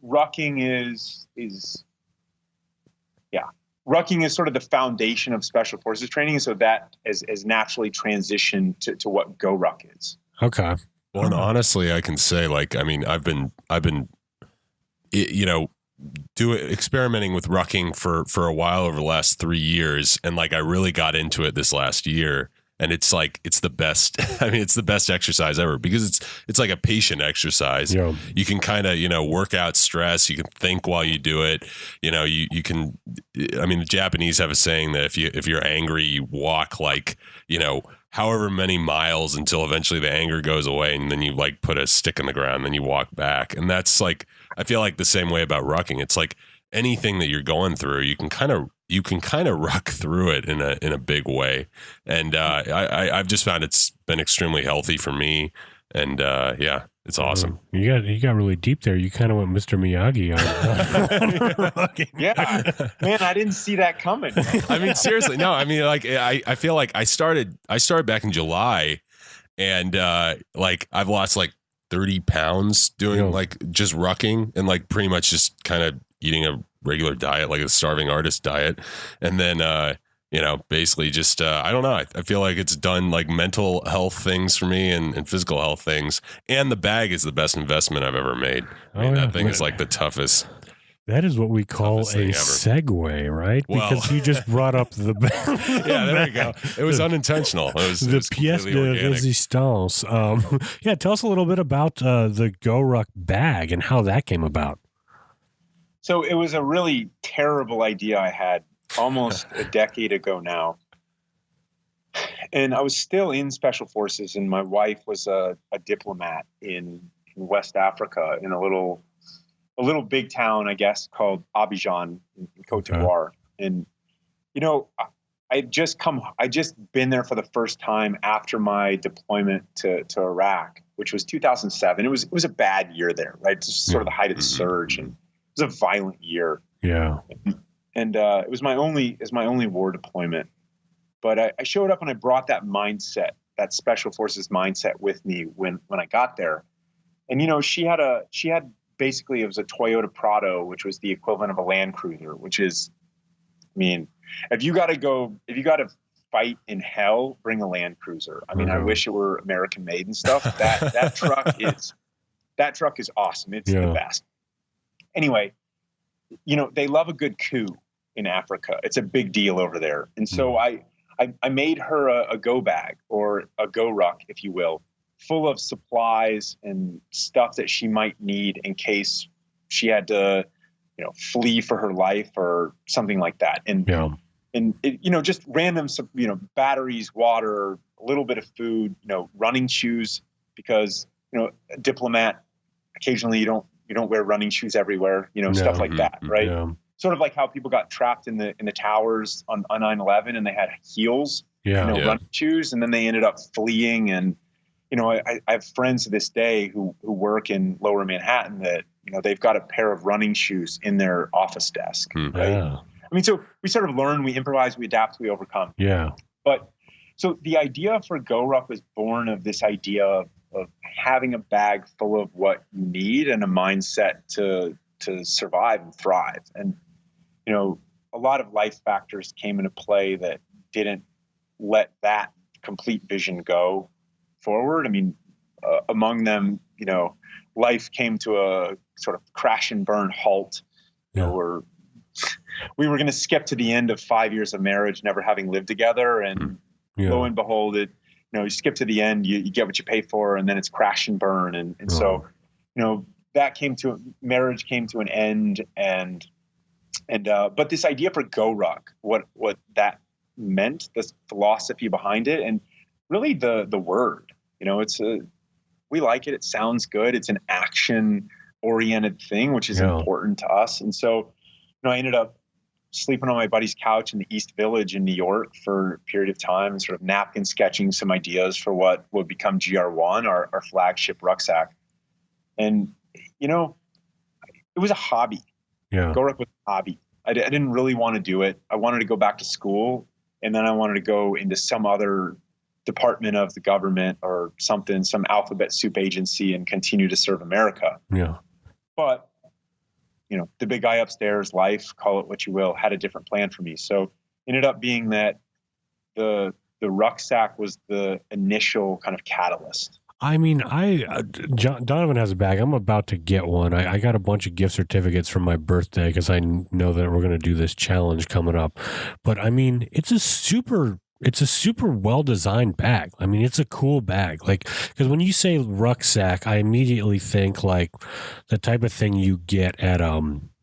S6: rucking is rucking is sort of the foundation of Special Forces training. So that is naturally transitioned to what GoRuck is.
S1: Okay.
S5: Well, and honestly, I can say, I've been experimenting with rucking for a while over the last 3 years, and I really got into it this last year. And it's the best. It's the best exercise ever because it's like a patient exercise.
S1: Yeah.
S5: You can kind of, work out stress. You can think while you do it. You can, the Japanese have a saying that if you're angry, you walk however many miles until eventually the anger goes away. And then you put a stick in the ground and then you walk back. And that's I feel like the same way about rucking. It's like anything that you're going through, you can kind of ruck through it in a big way. And I've just found it's been extremely healthy for me. And it's awesome.
S1: You got really deep there. You kind of went Mr. Miyagi on rucking.
S6: Yeah, man, I didn't see that coming.
S5: Seriously, no. I feel like I started back in July, and I've lost 30 pounds doing just rucking and pretty much just kind of eating a regular diet, like a starving artist diet. And then, basically just, I don't know. I feel like it's done mental health things for me and physical health things. And the bag is the best investment I've ever made. That thing is the toughest.
S1: That is what we call a segue, right?
S5: Well,
S1: because you just brought up the bag.
S5: Yeah, there you go. It was unintentional. It was
S1: pièce de résistance. Tell us a little bit about the GoRuck bag and how that came about.
S6: So it was a really terrible idea I had almost a decade ago now. And I was still in Special Forces, and my wife was a diplomat in West Africa in a little big town, I guess, called Abidjan in Cote d'Ivoire. And, I just been there for the first time after my deployment to Iraq, which was 2007. It was a bad year there, right? Just sort of the height of the surge, and it was a violent year.
S1: Yeah.
S6: And it was my only war deployment. But I showed up and I brought that mindset, that Special Forces mindset with me when I got there. And, she had basically, it was a Toyota Prado, which was the equivalent of a Land Cruiser, which is, if you got to fight in hell, bring a Land Cruiser. I wish it were American made and stuff. That truck is awesome. It's the best. Anyway, they love a good coup in Africa. It's a big deal over there. And so I made her a go bag, or a GoRuck, if you will, full of supplies and stuff that she might need in case she had to, flee for her life or something like that. And it, just random, batteries, water, a little bit of food, running shoes, because, a diplomat, occasionally you don't wear running shoes everywhere, stuff like that. Right. Yeah. Sort of like how people got trapped in the towers on 9/11 and they had heels, running shoes, and then they ended up fleeing. And, I have friends to this day who work in Lower Manhattan that, they've got a pair of running shoes in their office desk. Right. Yeah. So we sort of learn, we improvise, we adapt, we overcome.
S1: Yeah.
S6: But so the idea for GoRuck was born of this idea of, having a bag full of what you need and a mindset to survive and thrive. And, you know, a lot of life factors came into play that didn't let that complete vision go forward. I mean, among them, you know, life came to a sort of crash and burn halt. You know, we were going to skip to the end of 5 years of marriage, never having lived together. And lo and behold, you skip to the end, you get what you pay for, and then it's crash and burn. And so, you know, marriage came to an end. But this idea for GoRuck, what that meant, this philosophy behind it, and really the word, you know, we like it. It sounds good. It's an action-oriented thing, which is important to us. And so, you know, I ended up sleeping on my buddy's couch in the East Village in New York for a period of time and sort of napkin sketching some ideas for what would become GR1, our flagship rucksack. And, you know, it was a hobby.
S1: Yeah.
S6: GoRuck was a hobby. I didn't really want to do it. I wanted to go back to school, and then I wanted to go into some other department of the government or something, some alphabet soup agency, and continue to serve America.
S1: Yeah.
S6: But, you know, the big guy upstairs, life, call it what you will, had a different plan for me. So it ended up being that the rucksack was the initial kind of catalyst.
S1: I mean, Donovan has a bag. I'm about to get one. I got a bunch of gift certificates for my birthday because I know that we're going to do this challenge coming up. But I mean, it's a super well-designed bag. I mean, it's a cool bag. Like, because when you say rucksack, I immediately think like the type of thing you get at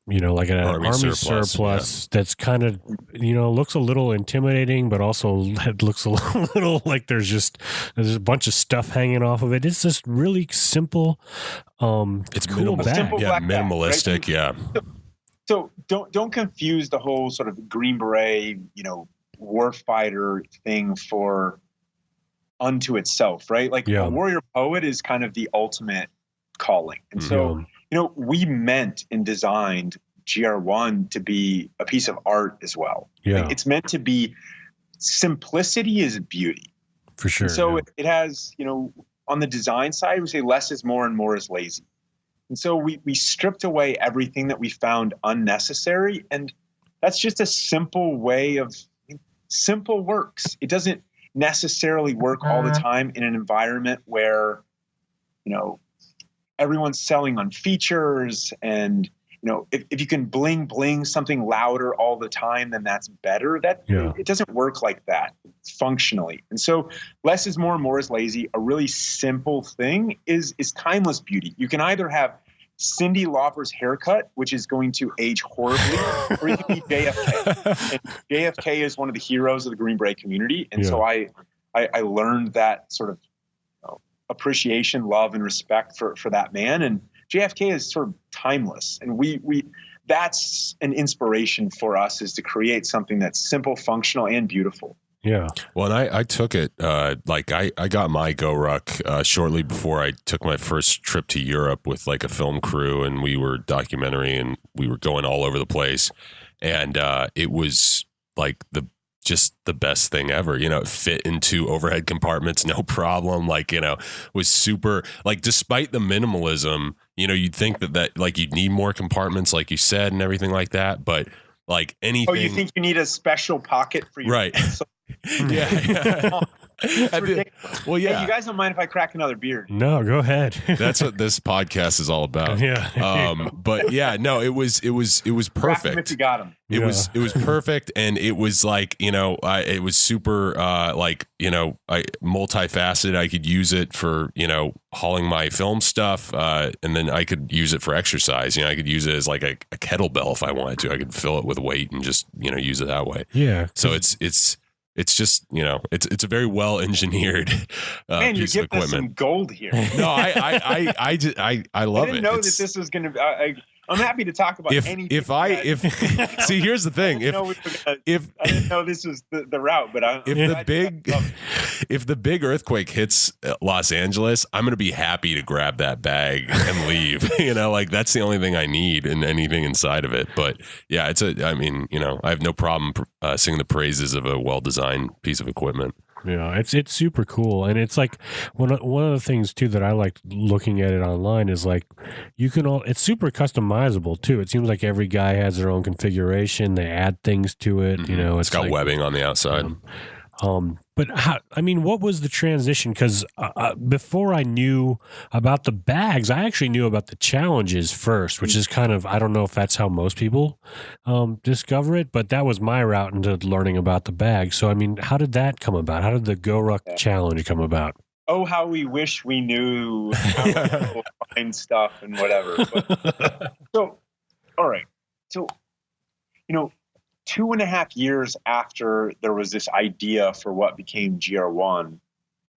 S1: you know, like an army surplus that's kind of, you know, looks a little intimidating, but also it looks a little like there's a bunch of stuff hanging off of it. It's just really simple. It's cool bag.
S6: Simple black
S5: minimalistic.
S6: Bag, right?
S5: Yeah.
S6: So don't confuse the whole sort of Green Beret, you know, warfighter thing for unto itself, right? Like a warrior poet is kind of the ultimate calling. And so, you know, we meant and designed GR1 to be a piece of art as well.
S1: Yeah.
S6: Like, it's meant to be, simplicity is beauty.
S1: For sure.
S6: And so it has, you know, on the design side, we say less is more and more is lazy. And so we stripped away everything that we found unnecessary. And that's just a simple way of, simple works. It doesn't necessarily work all the time in an environment where, you know, everyone's selling on features, and, you know, if you can bling something louder all the time, then that's better. It doesn't work like that functionally. And so less is more and more is lazy. A really simple thing is timeless beauty. You can either have Cyndi Lauper's haircut, which is going to age horribly, or you can be JFK. And JFK is one of the heroes of the Green Beret community. And so I learned that sort of appreciation, love, and respect for that man. And JFK is sort of timeless. And we that's an inspiration for us, is to create something that's simple, functional, and beautiful.
S1: Yeah.
S5: Well, and I took it, like I got my GoRuck shortly before I took my first trip to Europe with like a film crew, and we were documentary and we were going all over the place. And it was like just the best thing ever. You know, it fit into overhead compartments, no problem. Like, you know, was super, like, despite the minimalism, you know, you'd think that like you'd need more compartments, like you said, and everything like that. But like anything.
S6: Oh, you think you need a special pocket for your
S5: right. Yeah. Well, yeah.
S6: Hey, you guys don't mind if I crack another beer?
S1: No, go ahead.
S5: That's what this podcast is all about.
S1: Yeah.
S5: But yeah, no, it was perfect.
S6: If you got them.
S5: It was perfect, and it was like, you know, it was super like, you know, multifaceted. I could use it for, you know, hauling my film stuff, and then I could use it for exercise. You know, I could use it as like a kettlebell if I wanted to. I could fill it with weight and just, you know, use it that way.
S1: Yeah.
S5: So it's just, you know, it's a very well engineered
S6: Man,
S5: piece
S6: you're
S5: of
S6: getting us some
S5: equipment.
S6: gold here.
S5: No, I love
S6: I didn't
S5: it.
S6: know that this was going to. I'm happy to talk about anything.
S5: See, here's the thing.
S6: I didn't know this was the route, but
S5: if the big earthquake hits Los Angeles, I'm going to be happy to grab that bag and leave. You know, like that's the only thing I need, and anything inside of it. But yeah, I mean, you know, I have no problem singing the praises of a well-designed piece of equipment.
S1: Yeah, it's super cool, and it's like one of the things too that I like looking at it online is like it's super customizable too. It seems like every guy has their own configuration. They add things to it. You know,
S5: It's got
S1: like,
S5: webbing on the outside.
S1: But what was the transition? Because before I knew about the bags, I actually knew about the challenges first, which is kind of, I don't know if that's how most people discover it, but that was my route into learning about the bags. So, I mean, how did that come about? How did the GoRuck challenge come about?
S6: Oh, how we wish we knew how people find stuff and whatever. But, so, all right. So, 2.5 years after there was this idea for what became GR1,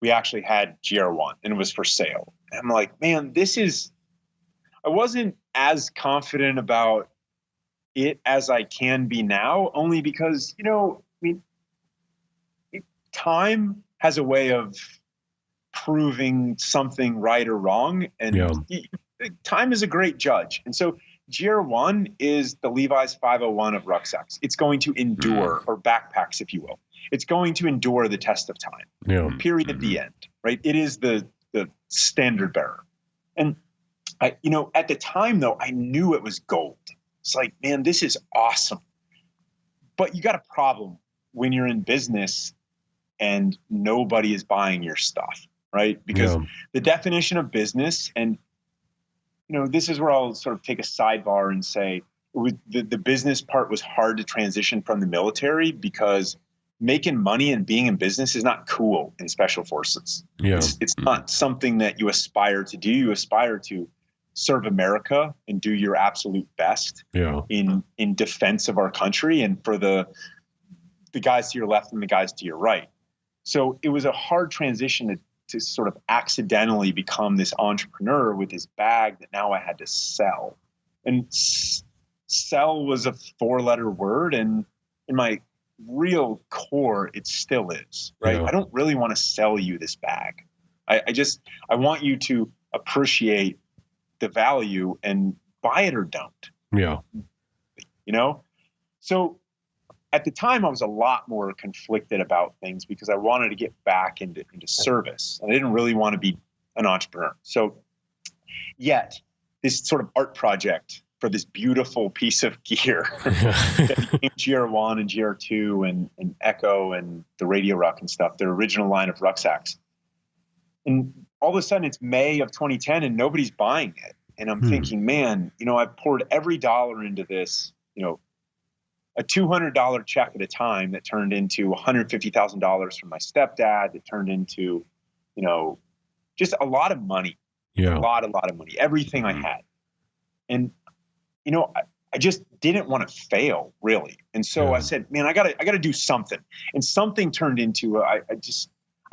S6: we actually had GR1 and it was for sale. And I'm like, man, I wasn't as confident about it as I can be now, only because, time has a way of proving something right or wrong. And time is a great judge. And so GR1 is the Levi's 501 of rucksacks. It's going to endure, or backpacks, if you will. It's going to endure the test of time.
S1: Yeah.
S6: Period. At the end, right? It is the standard bearer. And at the time though, I knew it was gold. It's like, man, this is awesome. But you got a problem when you're in business and nobody is buying your stuff, right? Because the definition of business, and this is where I'll sort of take a sidebar and say the business part was hard to transition from the military because making money and being in business is not cool in special forces.
S1: Yeah.
S6: It's not something that you aspire to do. You aspire to serve America and do your absolute best in defense of our country and for the guys to your left and the guys to your right. So it was a hard transition to sort of accidentally become this entrepreneur with this bag that now I had to sell. And sell was a 4-letter word. And in my real core, it still is, right?
S1: Yeah.
S6: I don't really want to sell you this bag. I want you to appreciate the value and buy it or don't.
S1: Yeah.
S6: So at the time, I was a lot more conflicted about things because I wanted to get back into service. And I didn't really want to be an entrepreneur. So yet this sort of art project for this beautiful piece of gear that became GR1 and GR2 and Echo and the Radio Ruck and stuff, their original line of rucksacks. And all of a sudden it's May of 2010 and nobody's buying it. And I'm thinking, man, I've poured every dollar into this, a $200 check at a time that turned into $150,000 from my stepdad, that turned into, just a lot of money, a lot of money, everything I had. And, I just didn't want to fail really. And so I said, man, I gotta do something. And something turned into, I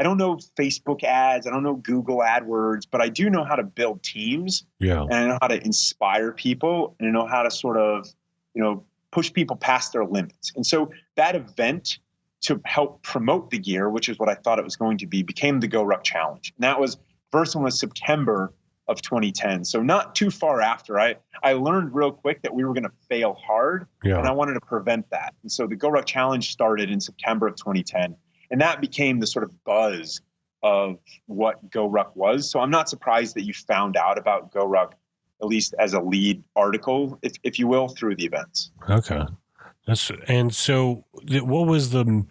S6: don't know Facebook ads. I don't know Google AdWords, but I do know how to build teams. Yeah. And I know how to inspire people and I know how to sort of, push people past their limits. And so that event to help promote the gear, which is what I thought it was going to be, became the GoRuck Challenge. And that was, first one was September of 2010. So not too far after, I learned real quick that we were going to fail hard and I wanted to prevent that. And so the GoRuck Challenge started in September of 2010. And that became the sort of buzz of what GoRuck was. So I'm not surprised that you found out about GoRuck, at least as a lead article, if you will, through the events.
S1: Okay. And so what was the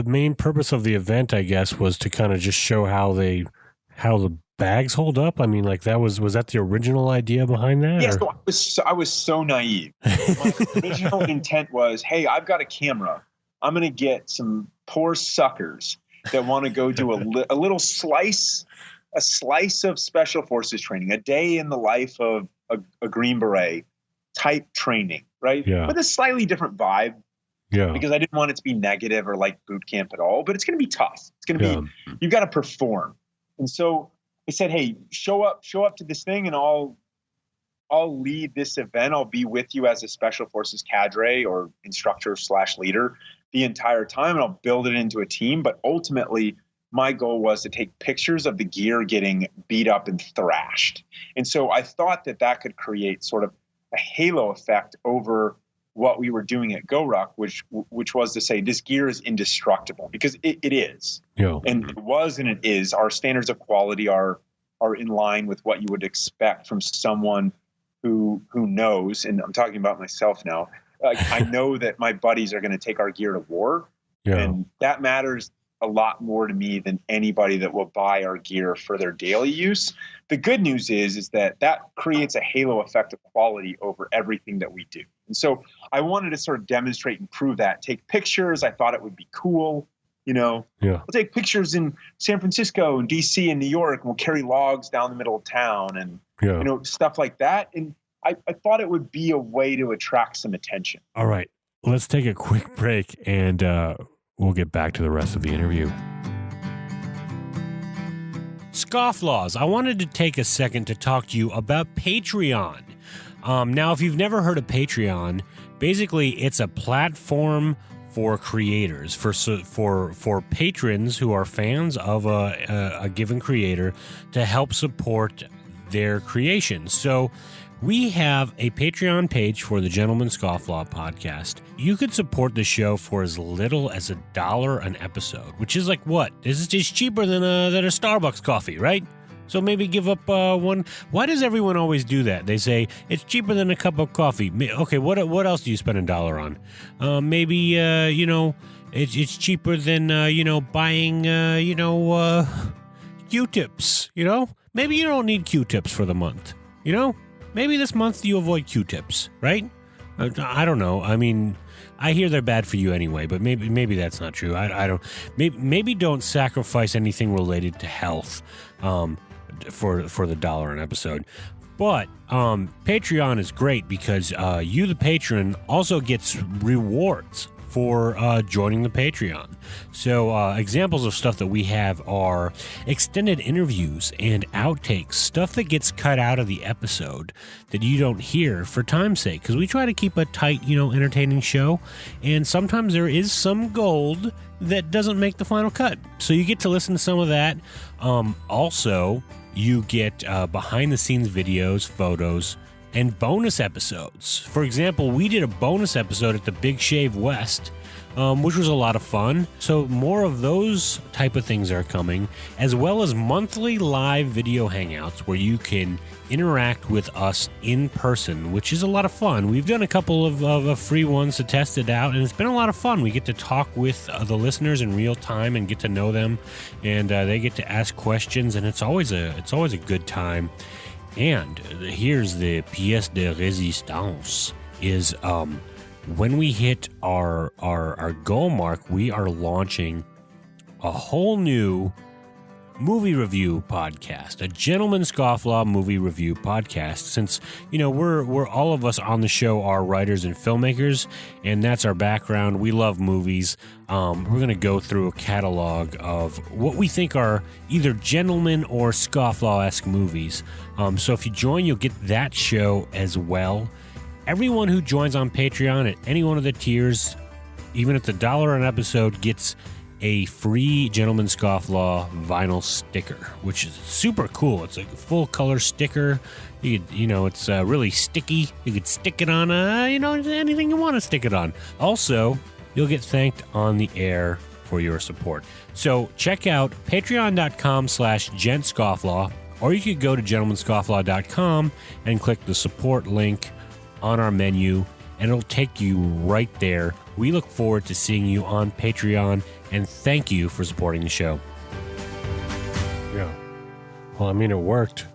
S1: main purpose of the event, I guess, was to kind of just show how the bags hold up? I mean, like was that the original idea behind that?
S6: Yeah, so I was so naive. My original intent was, hey, I've got a camera. I'm going to get some poor suckers that want to go do a little slice of special forces training, a day in the life of a Green Beret type training, right? Yeah. With a slightly different vibe. Yeah. Because I didn't want it to be negative or like boot camp at all, but it's going to be tough. It's going to be, you've got to perform. And so I said, hey, show up to this thing and I'll lead this event. I'll be with you as a special forces cadre or instructor / leader the entire time. And I'll build it into a team. But ultimately, my goal was to take pictures of the gear getting beat up and thrashed. And so I thought that could create sort of a halo effect over what we were doing at GoRuck, which was to say this gear is indestructible, because it is.
S1: Yeah.
S6: And it was and it is. Our standards of quality are in line with what you would expect from someone who knows, and I'm talking about myself now. I know that my buddies are going to take our gear to war, and that matters a lot more to me than anybody that will buy our gear for their daily use. The good news is that creates a halo effect of quality over everything that we do. And so I wanted to sort of demonstrate and prove that. Take pictures. I thought it would be cool. We'll take pictures in San Francisco and DC and New York, and we'll carry logs down the middle of town and, stuff like that. And I thought it would be a way to attract some attention.
S1: All right, let's take a quick break, and we'll get back to the rest of the interview. Scofflaws, I wanted to take a second to talk to you about Patreon. Now, if you've never heard of Patreon, basically it's a platform for creators, for patrons who are fans of a given creator to help support their creation. So we have a Patreon page for the Gentleman Scofflaw podcast. You could support the show for as little as $1 an episode, which is like what? This is just cheaper than a Starbucks coffee, right? So maybe give up one. Why does everyone always do that? They say it's cheaper than a cup of coffee. Okay, what else do you spend $1 on? Maybe it's cheaper than buying Q-tips. Maybe you don't need Q-tips for the month. Maybe this month you avoid Q-tips, right? I don't know. I mean, I hear they're bad for you anyway, but maybe that's not true. I don't. Maybe don't sacrifice anything related to health for the $1 an episode. But Patreon is great because you, the patron, also gets rewards for joining the Patreon. So examples of stuff that we have are extended interviews and outtakes, stuff that gets cut out of the episode that you don't hear for time's sake, because we try to keep a tight, entertaining show, and sometimes there is some gold that doesn't make the final cut. So you get to listen to some of that. Also, you get behind-the-scenes videos, photos, and bonus episodes. For example, we did a bonus episode at the Big Shave West, which was a lot of fun. So more of those type of things are coming, as well as monthly live video hangouts where you can interact with us in person, which is a lot of fun. We've done a couple of free ones to test it out, and it's been a lot of fun. We get to talk with the listeners in real time and get to know them, and they get to ask questions, and it's always a good time. And here's the pièce de résistance is when we hit our goal mark, we are launching a whole new movie review podcast, a Gentleman Scofflaw movie review podcast. Since we're all of us on the show are writers and filmmakers, and that's our background. We love movies. We're going to go through a catalog of what we think are either gentleman or Scofflaw-esque movies. So if you join, you'll get that show as well. Everyone who joins on Patreon at any one of the tiers, even at the $1 an episode, gets a free Gentleman Scofflaw vinyl sticker, which is super cool. It's a full color sticker. It's really sticky. You could stick it on, anything you want to stick it on. Also, you'll get thanked on the air for your support. So check out patreon.com/gentscofflaw, or you could go to gentlemanscofflaw.com and click the support link on our menu, and it'll take you right there. We look forward to seeing you on Patreon, and thank you for supporting the show. Yeah. Well, I mean, it worked.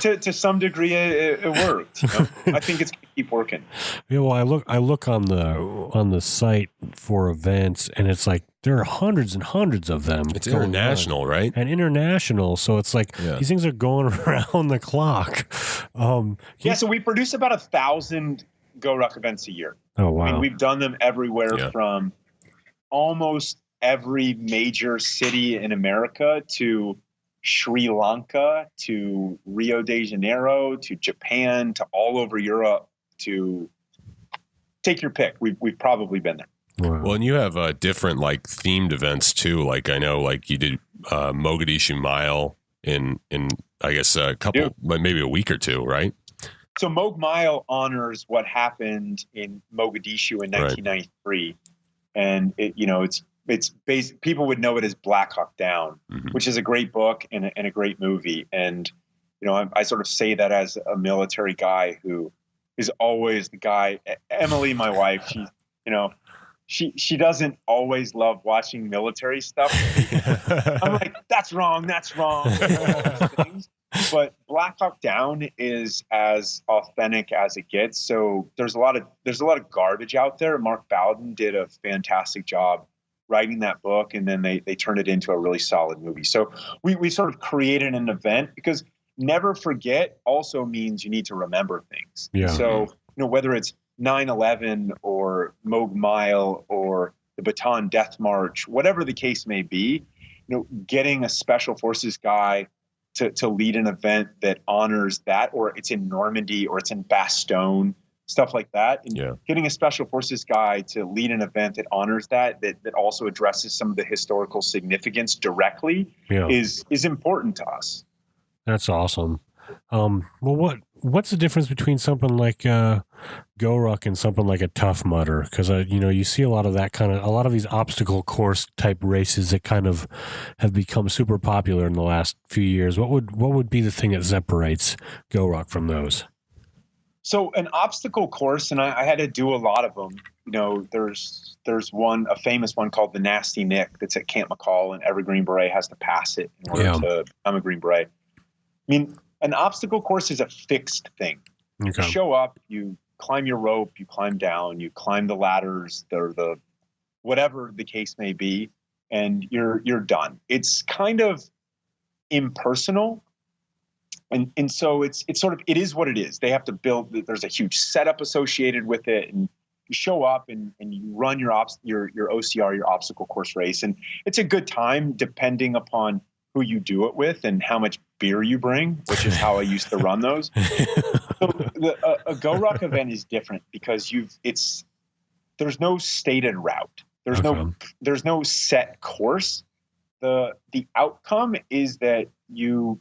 S6: To some degree, it worked. I think it's going to keep working.
S1: Yeah. Well, I look on the site for events, and it's like there are hundreds and hundreds of them.
S5: It's international, right?
S1: And international, so it's like these things are going around the clock.
S6: So we produce about 1,000 GoRuck events a year.
S1: Oh wow!
S6: I mean, we've done them everywhere from almost every major city in America to Sri Lanka to Rio de Janeiro to Japan to all over Europe. To take your pick, we've probably been there.
S5: Wow. Well, and you have different themed events too. Like I know, you did Mogadishu Mile in I guess a couple, but maybe a week or two, right?
S6: So Mogue Mile honors what happened in Mogadishu in 1993, and it's based. People would know it as Black Hawk Down, which is a great book and a great movie. And I sort of say that as a military guy who is always the guy. Emily, my wife, she doesn't always love watching military stuff. I'm like, that's wrong. But Black Hawk Down is as authentic as it gets. So there's a lot of garbage out there. Mark Bowden did a fantastic job writing that book, and then they turned it into a really solid movie. So we sort of created an event, because never forget also means you need to remember things.
S1: Yeah.
S6: So whether it's 9/11 or Mogue Mile or the Bataan Death March, whatever the case may be, getting a special forces guy to lead an event that honors that, or it's in Normandy or it's in Bastogne, stuff like that. And getting a special forces guy to lead an event that honors that also addresses some of the historical significance directly is important to us.
S1: That's awesome. Well, what's the difference between something like GoRuck and something like a Tough Mudder? Because you see a lot of that a lot of these obstacle course type races that kind of have become super popular in the last few years. What would be the thing that separates GoRuck from those?
S6: So an obstacle course, and I had to do a lot of them. There's a famous one called the Nasty Nick that's at Camp McCall, and every Green Beret has to pass it in order to become a Green Beret. I mean, an obstacle course is a fixed thing. Okay. You show up, you climb your rope, you climb down, you climb the ladders, the whatever the case may be, and you're done. It's kind of impersonal. And so it's sort of, it is what it is. They have to build, there's a huge setup associated with it, and you show up and you run your OCR, your obstacle course race. And it's a good time depending upon who you do it with and how much beer you bring, which is how I used to run those. So a GoRuck event is different because there's no stated route. There's no set course. The outcome is that your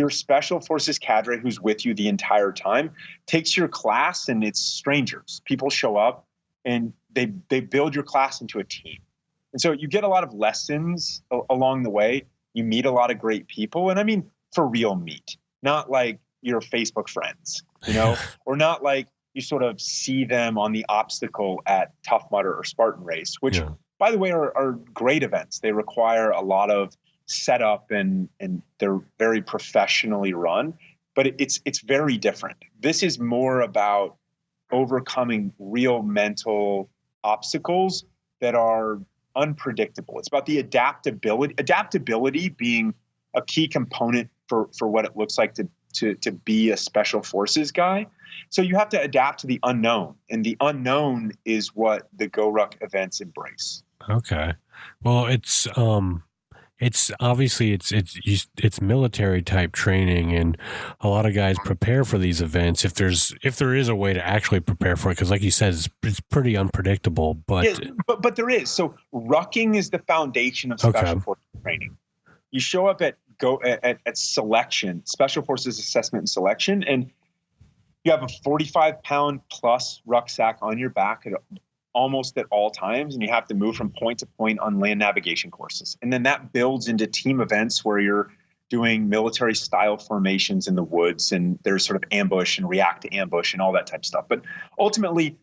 S6: special forces cadre who's with you the entire time takes your class, and it's strangers. People show up and they build your class into a team. And so you get a lot of lessons along the way. You meet a lot of great people. And I mean, for real meet, not like your Facebook friends, or not like you sort of see them on the obstacle at Tough Mudder or Spartan Race, which by the way are great events. They require a lot of setup and they're very professionally run, but it's very different. This is more about overcoming real mental obstacles that are unpredictable. It's about the adaptability being a key component for what it looks like to be a special forces guy. So you have to adapt to the unknown, and the unknown is what the GoRuck events embrace. Okay.
S1: Well, it's obviously it's military type training, and a lot of guys prepare for these events if there is a way to actually prepare for it, because like you said, it's pretty unpredictable. But
S6: there is. So rucking is the foundation of special forces training. You show up at selection, special forces assessment and selection, and you have a 45-pound plus rucksack on your back almost at all times, and you have to move from point to point on land navigation courses. And then that builds into team events where you're doing military style formations in the woods, and there's sort of ambush and react to ambush and all that type of stuff. But ultimately,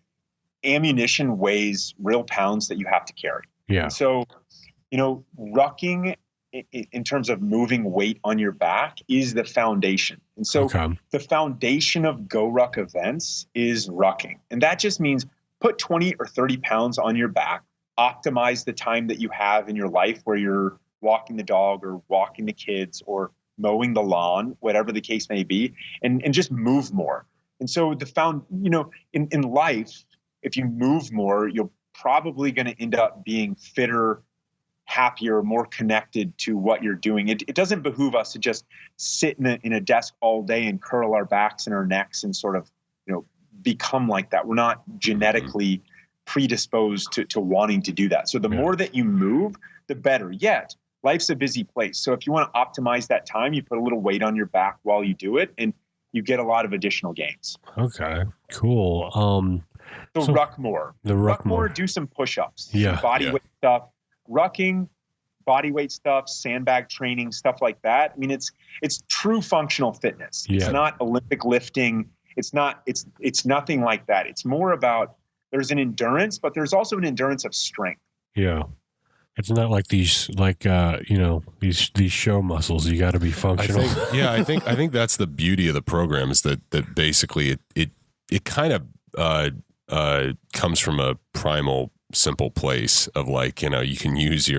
S6: ammunition weighs real pounds that you have to carry. Yeah. And so, rucking in terms of moving weight on your back is the foundation. And so the foundation of GoRuck events is rucking. And that just means put 20 or 30 pounds on your back, optimize the time that you have in your life where you're walking the dog or walking the kids or mowing the lawn, whatever the case may be, and just move more. And so in life, if you move more, you're probably going to end up being fitter, happier, more connected to what you're doing. It doesn't behoove us to just sit in a desk all day and curl our backs and our necks and sort of, become like that. We're not genetically predisposed to wanting to do that. So the more that you move, the better. Yet, life's a busy place. So if you want to optimize that time, you put a little weight on your back while you do it, and you get a lot of additional gains.
S1: Okay, cool.
S6: So ruck more.
S1: Ruck more.
S6: Do some push-ups.
S1: Yeah.
S6: Some body weight stuff. Rucking, body weight stuff, sandbag training, stuff like that. I mean, it's true functional fitness.
S1: Yeah.
S6: It's not Olympic lifting. It's nothing like that. It's more about, there's an endurance, but there's also an endurance of strength.
S1: Yeah. It's not like these, these show muscles. You got to be functional.
S5: I think that's the beauty of the program, is that basically it kind of comes from a primal, simple place of like, you can use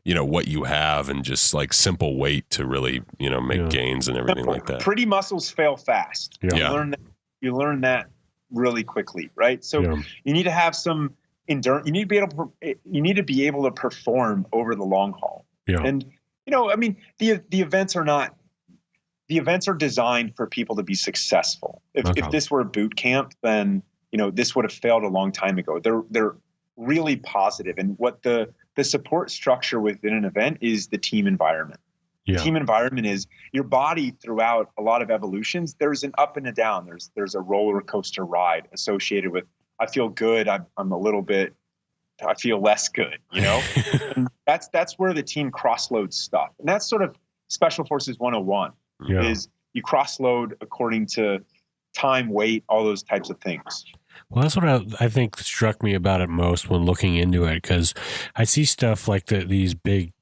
S5: what you have and just like simple weight to really, make gains and everything like that.
S6: Pretty muscles fail fast.
S1: Yeah.
S6: You learn that really quickly, right? So you need to have some endurance. You need to be able to perform over the long haul.
S1: Yeah.
S6: And the events are designed for people to be successful. If this were a boot camp, then this would have failed a long time ago. They're really positive, and what the support structure within an event is the team environment.
S1: Yeah.
S6: Team environment is your body throughout a lot of evolutions. There's an up and a down. There's a roller coaster ride associated with, I feel good. I'm a little bit, I feel less good, and that's where the team cross-loads stuff. And that's sort of Special Forces 101 is you cross-load according to time, weight, all those types of things.
S1: Well, that's what I think struck me about it most when looking into it, because I see stuff like these big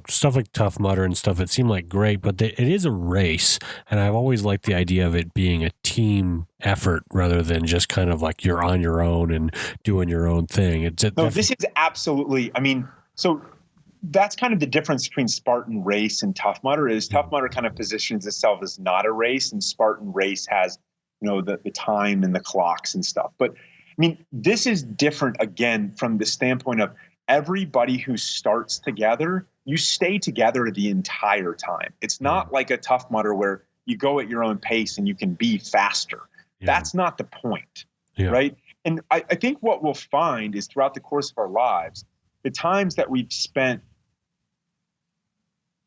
S1: stuff like Tough Mudder and stuff that seem like great, but it is a race, and I've always liked the idea of it being a team effort rather than just kind of like you're on your own and doing your own thing.
S6: This is absolutely, so that's kind of the difference between Spartan Race and Tough Mudder is Tough Mudder kind of positions itself as not a race, and Spartan Race has the time and the clocks and stuff. But this is different again from the standpoint of everybody who starts together, you stay together the entire time. It's not like a Tough Mudder where you go at your own pace and you can be faster. Yeah. That's not the point, right? And I think what we'll find is throughout the course of our lives, the times that we've spent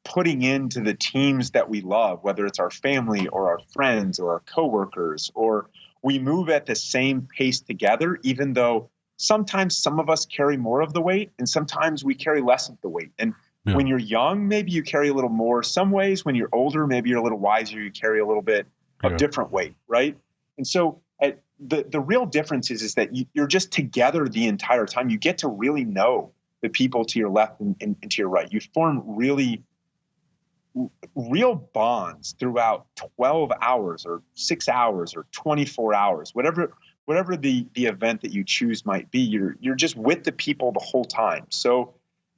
S6: putting into the teams that we love, whether it's our family or our friends or our coworkers, or we move at the same pace together, even though sometimes some of us carry more of the weight and sometimes we carry less of the weight. And when you're young, maybe you carry a little more. Some ways when you're older, maybe you're a little wiser, you carry a little bit of different weight, right? And so the real difference is that you're just together the entire time. You get to really know the people to your left and to your right. You form real bonds throughout 12 hours or 6 hours or 24 hours, whatever the event that you choose might be, you're just with the people the whole time. So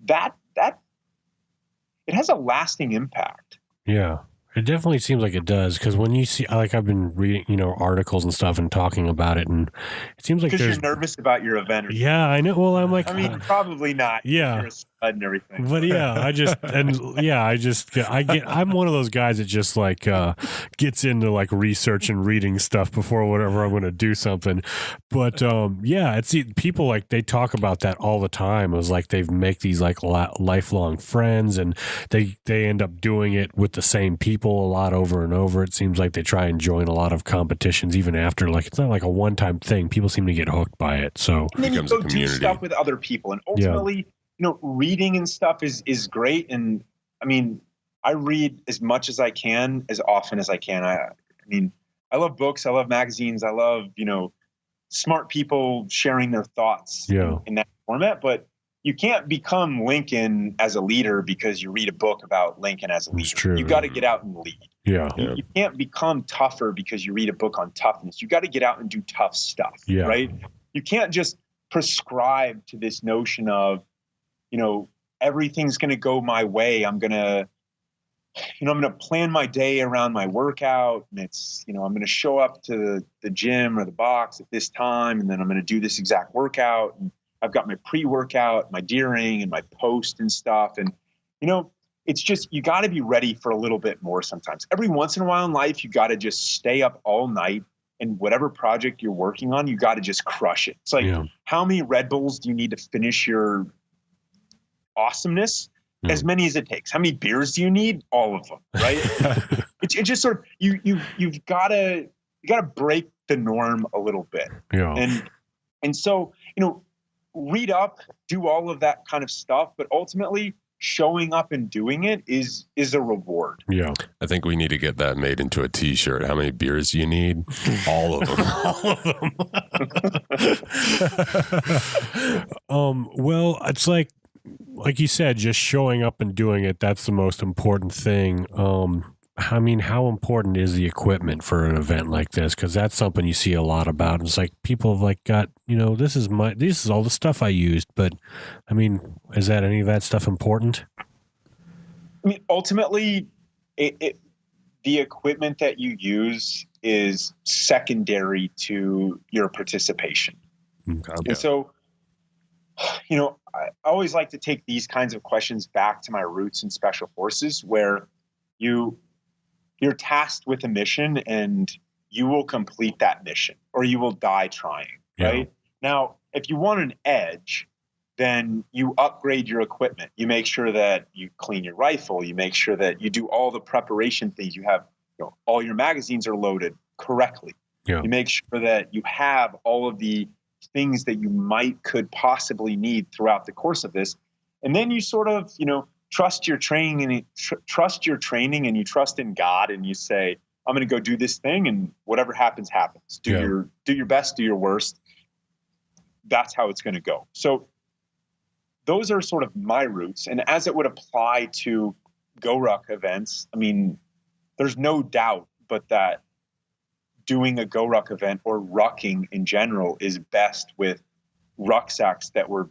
S6: that it has a lasting impact.
S1: Yeah. It definitely seems like it does, because when you see, like, I've been reading, articles and stuff and talking about it, and it seems like
S6: because you're nervous about your event.
S1: Yeah, I know. Well, I'm like,
S6: probably not.
S1: Yeah,
S6: you're a stud and everything.
S1: But I'm one of those guys that just like gets into like research and reading stuff before whatever I'm going to do something. But it's people like they talk about that all the time. It was like they make these like lifelong friends, and they end up doing it with the same people a lot over and over. It seems like they try and join a lot of competitions even after, like, it's not like a one-time thing. People seem to get hooked by it. So
S6: and then you go do stuff with other people, and ultimately, reading and stuff is great. And I read as much as I can, as often as I can. I love books. I love magazines. I love, smart people sharing their thoughts in that format. But you can't become Lincoln as a leader because you read a book about Lincoln as a leader. That's true. You got to get out and lead.
S1: Yeah.
S6: You can't become tougher because you read a book on toughness. You got to get out and do tough stuff. Yeah. Right. You can't just prescribe to this notion of, everything's going to go my way. I'm going to plan my day around my workout, and it's, I'm going to show up to the gym or the box at this time, and then I'm going to do this exact workout. And I've got my pre-workout, my during, and my post and stuff. And, it's just, you got to be ready for a little bit more sometimes. Every once in a while in life, you got to just stay up all night, and whatever project you're working on, you got to just crush it. It's like, how many Red Bulls do you need to finish your awesomeness? As many as it takes. How many beers do you need? All of them, right? It It just sort of you've got to break the norm a little bit.
S1: Yeah.
S6: And so, read up, do all of that kind of stuff, but ultimately showing up and doing it is a reward.
S1: Yeah.
S5: I think we need to get that made into a t-shirt. How many beers do you need? All of them.
S1: All of them. Well, it's like you said, just showing up and doing it, that's the most important thing. I mean, how important is the equipment for an event like this? Because that's something you see a lot about. It's like people have like got, this is all the stuff I used. But I mean, is that any of that stuff important?
S6: I mean, ultimately, the equipment that you use is secondary to your participation.
S1: Okay.
S6: And so, I always like to take these kinds of questions back to my roots in Special Forces, where you're tasked with a mission and you will complete that mission or you will die trying, right? Now, if you want an edge, then you upgrade your equipment. You make sure that you clean your rifle. You make sure that you do all the preparation things. You have, all your magazines are loaded correctly.
S1: Yeah.
S6: You make sure that you have all of the things that you could possibly need throughout the course of this. And then you sort of, trust your training and you trust in God, and you say, I'm going to go do this thing, and whatever happens, happens. Do your best, do your worst. That's how it's going to go. So those are sort of my roots. And as it would apply to GoRuck events, I mean, there's no doubt but that doing a GoRuck event or rucking in general is best with rucksacks that were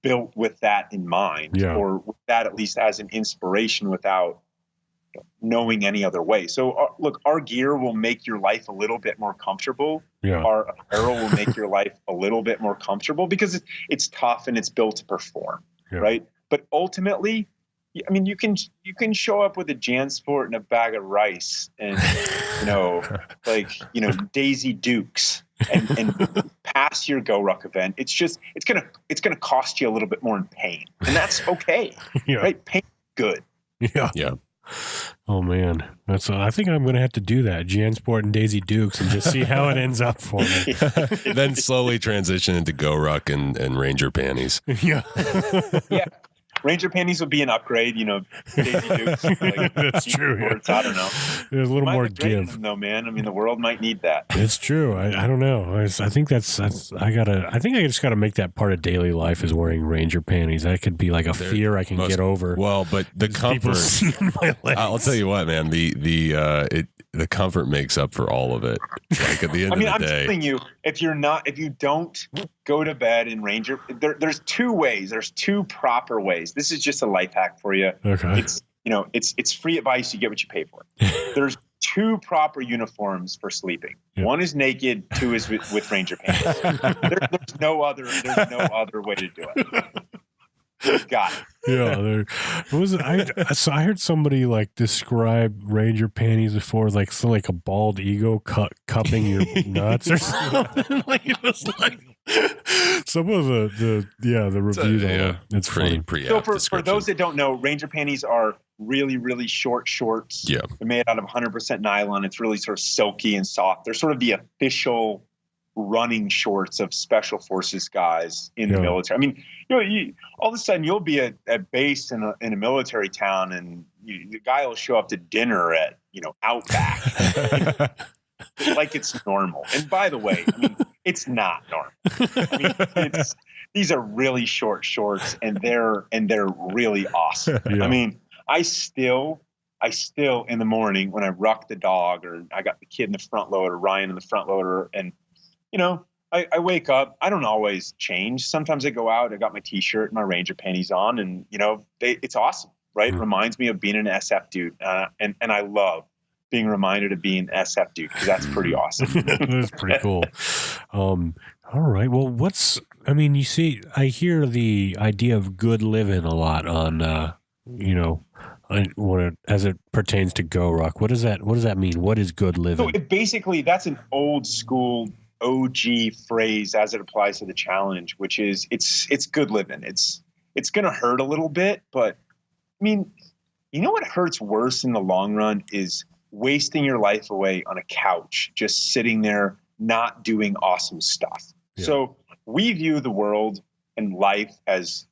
S6: built with that in mind, or with that at least as an inspiration without knowing any other way. So look, our gear will make your life a little bit more comfortable. Our apparel will make your life a little bit more comfortable because it's tough and it's built to perform, right? But ultimately, I mean, you can show up with a JanSport and a bag of rice and Daisy Dukes and pass your GoRuck event. It's gonna cost you a little bit more in pain, and that's okay, right? Pain is good.
S5: Yeah.
S1: Oh man, I think I'm gonna have to do that, JanSport and Daisy Dukes, and just see how it ends up for me.
S5: Then slowly transition into GoRuck and Ranger Panties.
S1: Yeah.
S6: Ranger Panties would be an upgrade, Daisy Dukes.
S1: That's true.
S6: I don't know.
S1: There's a little more give,
S6: them, though, man. I mean, the world might need that.
S1: It's true. I don't know. I think I just gotta make that part of daily life is wearing Ranger Panties. That could be like a fear I can get over.
S5: Well, but the comfort. I'll tell you what, man. The comfort makes up for all of it. Like at the end of the day.
S6: I'm telling you, if you don't go to bed in Ranger, there's two ways. There's two proper ways. This is just a life hack for you.
S1: Okay.
S6: It's free advice. You get what you pay for. There's two proper uniforms for sleeping. One is naked. Two is with Ranger Panties. There's no other way to do it. Got it.
S1: So I heard somebody like describe Ranger Panties before, like something like a bald ego cupping your nuts or something. Like it was like some of the reviews. It's
S5: pretty.
S6: So for those that don't know, Ranger Panties are really, really short shorts.
S5: Yeah,
S6: they're made out of 100% nylon. It's really sort of silky and soft. They're sort of the official running shorts of Special Forces guys in the military. I mean, all of a sudden you'll be at base in a military town, and the guy will show up to dinner at Outback like it's normal. And by the way, I mean, it's not normal. I mean, these are really short shorts, and they're really awesome. I mean, I still in the morning when I ruck the dog, or I got the kid in the front loader, Ryan in the front loader, and I wake up. I don't always change. Sometimes I go out. I got my T-shirt and my Ranger Panties on, and it's awesome, right? It reminds me of being an SF dude, and I love being reminded of being an SF dude because that's pretty awesome.
S1: That's pretty cool. All right. Well, you see, I hear the idea of good living a lot on, as it pertains to GoRuck. What does that mean? What is good living?
S6: So basically, that's an old school OG phrase as it applies to the challenge, which is it's good living. It's going to hurt a little bit, but I mean, You know what hurts worse in the long run is wasting your life away on a couch, just sitting there, not doing awesome stuff. Yeah. So we view the world and life is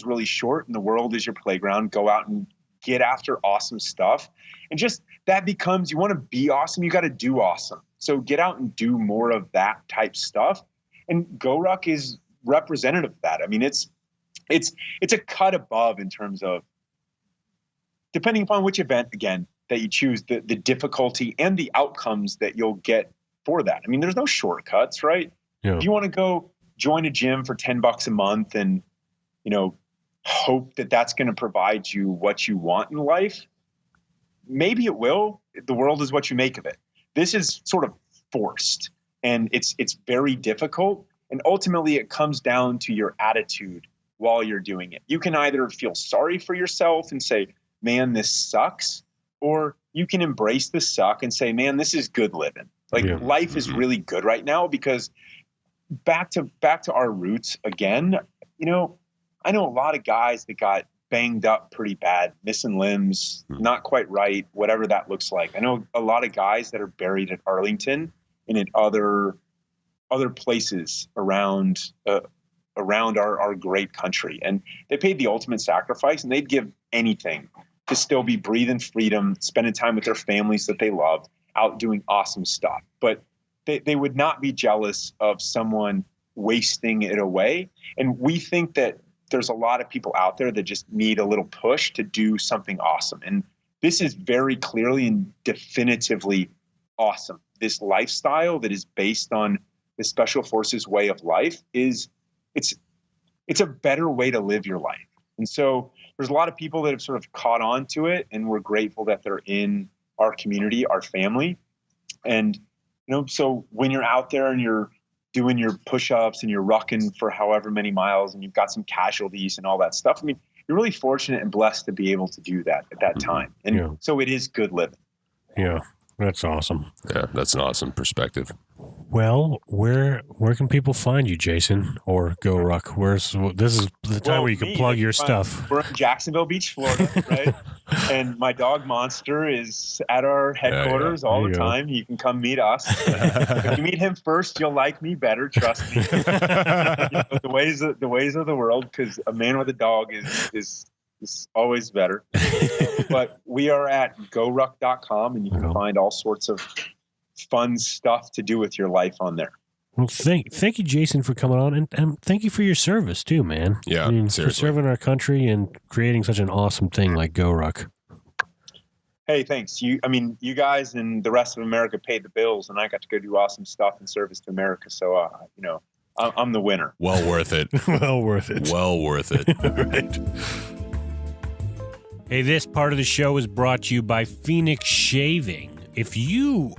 S6: really short, and the world is your playground. Go out and get after awesome stuff. And just that becomes, you want to be awesome, you got to do awesome. So get out and do more of that type stuff. And GoRuck is representative of that. I mean, it's a cut above in terms of, depending upon which event, again, that you choose, the difficulty and the outcomes that you'll get for that. I mean, there's no shortcuts, right? Yeah. If you want to go join a gym for $10 a month and, hope that that's going to provide you what you want in life, maybe it will. The world is what you make of it. This is sort of forced, and it's very difficult. And ultimately, it comes down to your attitude while you're doing it. You can either feel sorry for yourself and say, man, this sucks, or you can embrace the suck and say, man, this is good living. Life is really good right now, because back to our roots again, I know a lot of guys that got banged up pretty bad, missing limbs, not quite right, whatever that looks like. I know a lot of guys that are buried at Arlington and at other places around our great country. And they paid the ultimate sacrifice, and they'd give anything to still be breathing freedom, spending time with their families that they loved, out doing awesome stuff. But they would not be jealous of someone wasting it away. And we think that there's a lot of people out there that just need a little push to do something awesome. And this is very clearly and definitively awesome. This lifestyle that is based on the Special Forces way of life it's a better way to live your life. And so there's a lot of people that have sort of caught on to it, and we're grateful that they're in our community, our family. And, so when you're out there and you're doing your push-ups and you're rucking for however many miles and you've got some casualties and all that stuff, I mean, you're really fortunate and blessed to be able to do that at that time. And so it is good living.
S1: Yeah, that's awesome.
S5: Yeah, that's an awesome perspective.
S1: Well, where can people find you, Jason, or GoRuck? This is the time where you can plug your stuff.
S6: We're in Jacksonville Beach, Florida, right? And my dog Monster is at our headquarters all the time. You can come meet us. If you meet him first, you'll like me better. Trust me. The ways of the world, because a man with a dog is always better. But we are at GoRuck.com, and you can find all sorts of fun stuff to do with your life on there.
S1: Well, thank you, Jason, for coming on, and thank you for your service too, man.
S5: Yeah, seriously.
S1: For serving our country and creating such an awesome thing like GoRuck.
S6: Hey, thanks. You guys and the rest of America paid the bills, and I got to go do awesome stuff in service to America. So, I'm the winner.
S5: Well worth it.
S1: Well worth it.
S5: Well worth it.
S1: Right. Hey, this part of the show is brought to you by Phoenix Shaving. If you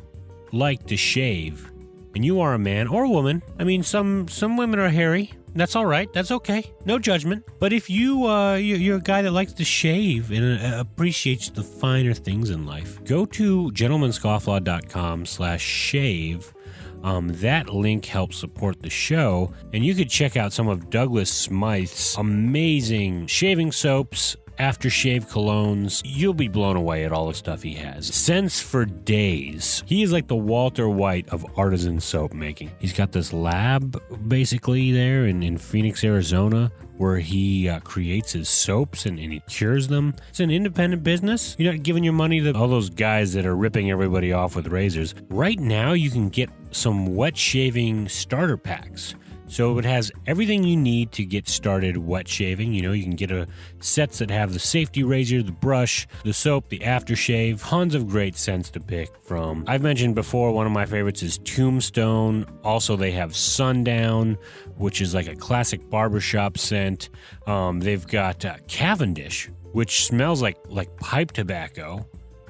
S1: like to shave, and you are a man or a woman, I mean, some women are hairy. That's all right. That's okay. No judgment. But if you're a guy that likes to shave and appreciates the finer things in life, go to gentlemanscofflaw.com/shave. That link helps support the show, and you could check out some of Douglas Smythe's amazing shaving soaps, aftershave colognes. You'll be blown away at all the stuff he has. Scents for days. He is like the Walter White of artisan soap making. He's got this lab basically there in Phoenix, Arizona, where he creates his soaps and he cures them. It's an independent business. You're not giving your money to all those guys that are ripping everybody off with razors. Right now, you can get some wet shaving starter packs. So it has everything you need to get started wet shaving. You can get sets that have the safety razor, the brush, the soap, the aftershave. Tons of great scents to pick from. I've mentioned before, one of my favorites is Tombstone. Also, they have Sundown, which is like a classic barbershop scent. They've got Cavendish, which smells like pipe tobacco,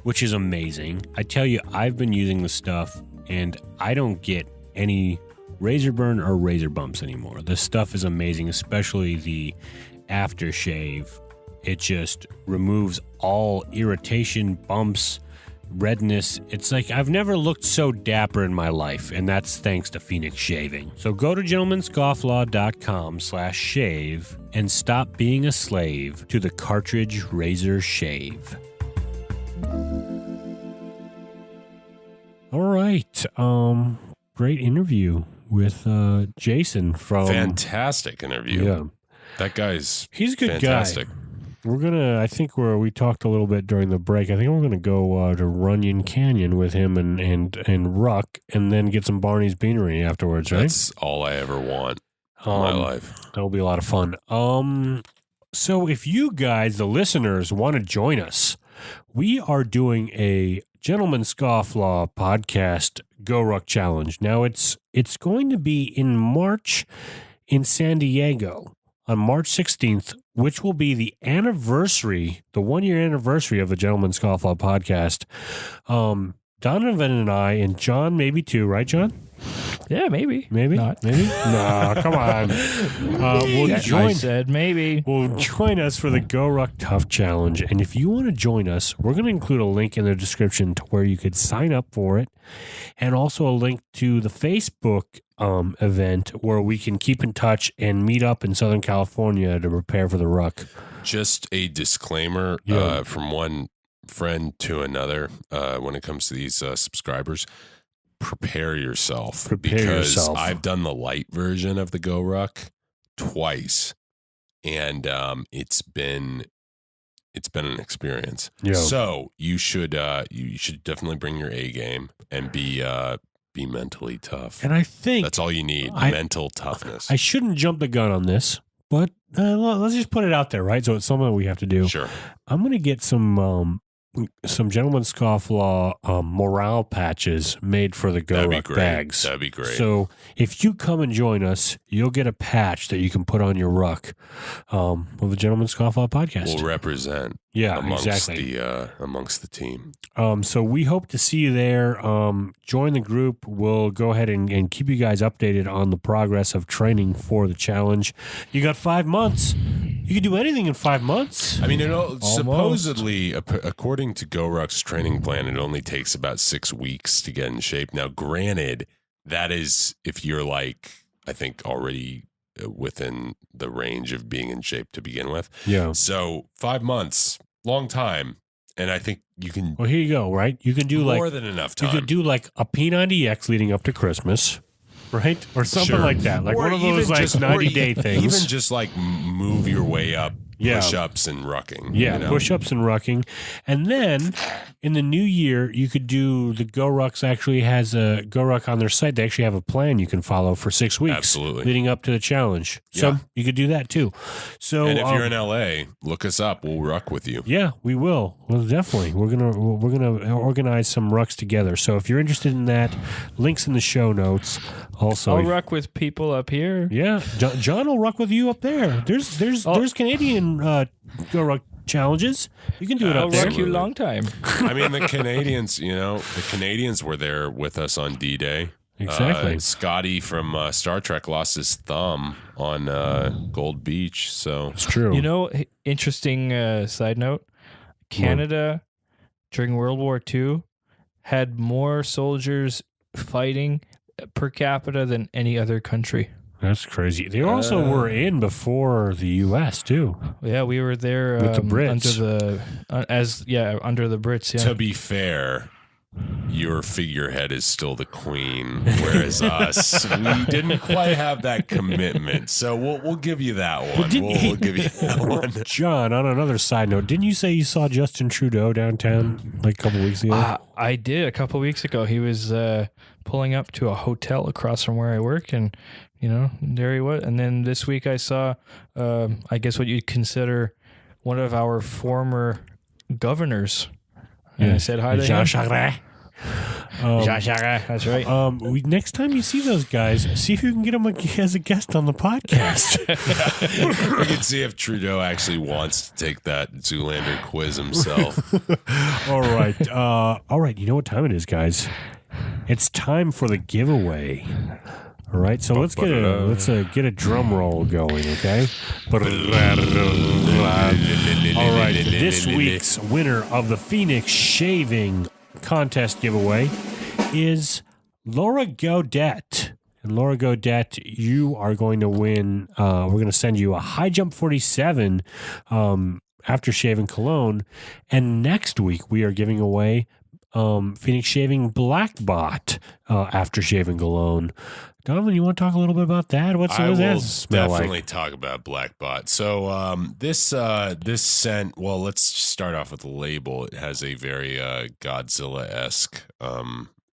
S1: which is amazing. I tell you, I've been using the stuff, and I don't get any razor burn or razor bumps anymore. This stuff is amazing, especially the aftershave. It just removes all irritation, bumps, redness. It's like I've never looked so dapper in my life, and that's thanks to Phoenix Shaving. So go to gentlemanscofflaw.com/shave and stop being a slave to the cartridge razor shave. All right. Great interview with Jason from...
S5: Fantastic interview.
S1: Yeah.
S5: That guy's
S1: He's a good
S5: fantastic.
S1: guy. We're gonna. I think we talked a little bit during the break. I think we're gonna go to Runyon Canyon with him and Ruck, and then get some Barney's Beanery afterwards. Right?
S5: That's all I ever want in my life.
S1: That'll be a lot of fun. So if you guys, the listeners, want to join us, we are doing a Gentleman Scofflaw podcast GoRuck challenge. Now it's going to be in March in San Diego on March 16th, which will be the anniversary, the 1-year anniversary of the Gentleman Scofflaw podcast. Donovan and I, and John maybe too, right, John?
S4: Yeah, maybe.
S1: Maybe?
S4: Not.
S1: Maybe? No, come on.
S4: I said maybe.
S1: Will join us for the GoRuck Tough Challenge. And if you want to join us, we're going to include a link in the description to where you could sign up for it, and also a link to the Facebook event where we can keep in touch and meet up in Southern California to prepare for the ruck.
S5: Just a disclaimer from one friend to another when it comes to these subscribers. Prepare yourself. Because I've done the light version of the GoRuck twice, and it's been an experience.
S1: Yeah.
S5: So you should definitely bring your A game and be mentally tough.
S1: And I think
S5: that's all you need, mental toughness.
S1: I shouldn't jump the gun on this, but let's just put it out there, right? So it's something that we have to do.
S5: Sure.
S1: I'm going to get some Gentleman Scofflaw morale patches made for the GoRuck bags.
S5: That'd be great.
S1: So if you come and join us, you'll get a patch that you can put on your ruck of the Gentleman Scofflaw podcast.
S5: We'll represent.
S1: Yeah,
S5: amongst
S1: exactly.
S5: Amongst the team.
S1: So we hope to see you there. Join the group. We'll go ahead and keep you guys updated on the progress of training for the challenge. You got 5 months. You can do anything in 5 months.
S5: I mean, supposedly, according to GoRuck's training plan, it only takes about 6 weeks to get in shape. Now, granted, that is if you're like, I think, already within the range of being in shape to begin with.
S1: Yeah.
S5: So 5 months, long time. And I think you can.
S1: Well, here you go, right? You can do
S5: more than enough time.
S1: You could do like a P90X leading up to Christmas. Right? Or something like that. Like one of those like 90-day things.
S5: Even just like move your way up, push-ups and rucking.
S1: Yeah, push-ups and rucking. And then in the new year, you could do the GoRucks actually has a GoRuck on their site. They actually have a plan you can follow for 6 weeks.
S5: Absolutely.
S1: Leading up to the challenge. So you could do that too. So
S5: and if you're in LA, look us up. We'll ruck with you.
S1: Yeah, we will. Well, definitely. We're gonna organize some rucks together. So if you're interested in that, links in the show notes. Also,
S4: I'll ruck with people up here.
S1: Yeah, John will ruck with you up there. There's Canadian GoRuck challenges. You can do it up there.
S4: I'll ruck you a long time.
S5: I mean, the Canadians were there with us on D-Day.
S1: Exactly.
S5: Scotty from Star Trek lost his thumb on Gold Beach, so
S1: it's true.
S4: You know, interesting side note: Canada during World War II had more soldiers fighting per capita than any other country.
S1: That's crazy. They also were in before the U.S. too.
S4: Yeah, we were there
S1: with the Brits
S4: under the Brits. Yeah.
S5: To be fair, your figurehead is still the queen, whereas us, we didn't quite have that commitment. So we'll give you that one. We'll give you that one.
S1: John, on another side note, didn't you say you saw Justin Trudeau downtown like a couple weeks ago?
S4: I did a couple weeks ago. He was pulling up to a hotel across from where I work, and there he was. And then this week I saw, I guess what you'd consider one of our former governors. And I said hi to
S1: Jean
S4: him.
S1: Charest.
S4: That's right.
S1: Next time you see those guys, see if you can get them as a guest on the podcast.
S5: We can see if Trudeau actually wants to take that Zoolander quiz himself.
S1: All right. You know what time it is, guys? It's time for the giveaway. All right, so let's get a drum roll going, okay? All right, this week's winner of the Phoenix Shaving contest giveaway is Laura Gaudette. And Laura Gaudette, you are going to win. We're going to send you a High Jump 47 aftershave and cologne. And next week, we are giving away Phoenix Shaving Black Bot aftershave and cologne. Donovan, you want to talk a little bit about that? What
S5: I
S1: does that
S5: will
S1: smell
S5: definitely
S1: like?
S5: talk about Black Bot. So this scent. Well, let's start off with the label. It has a very Godzilla-esque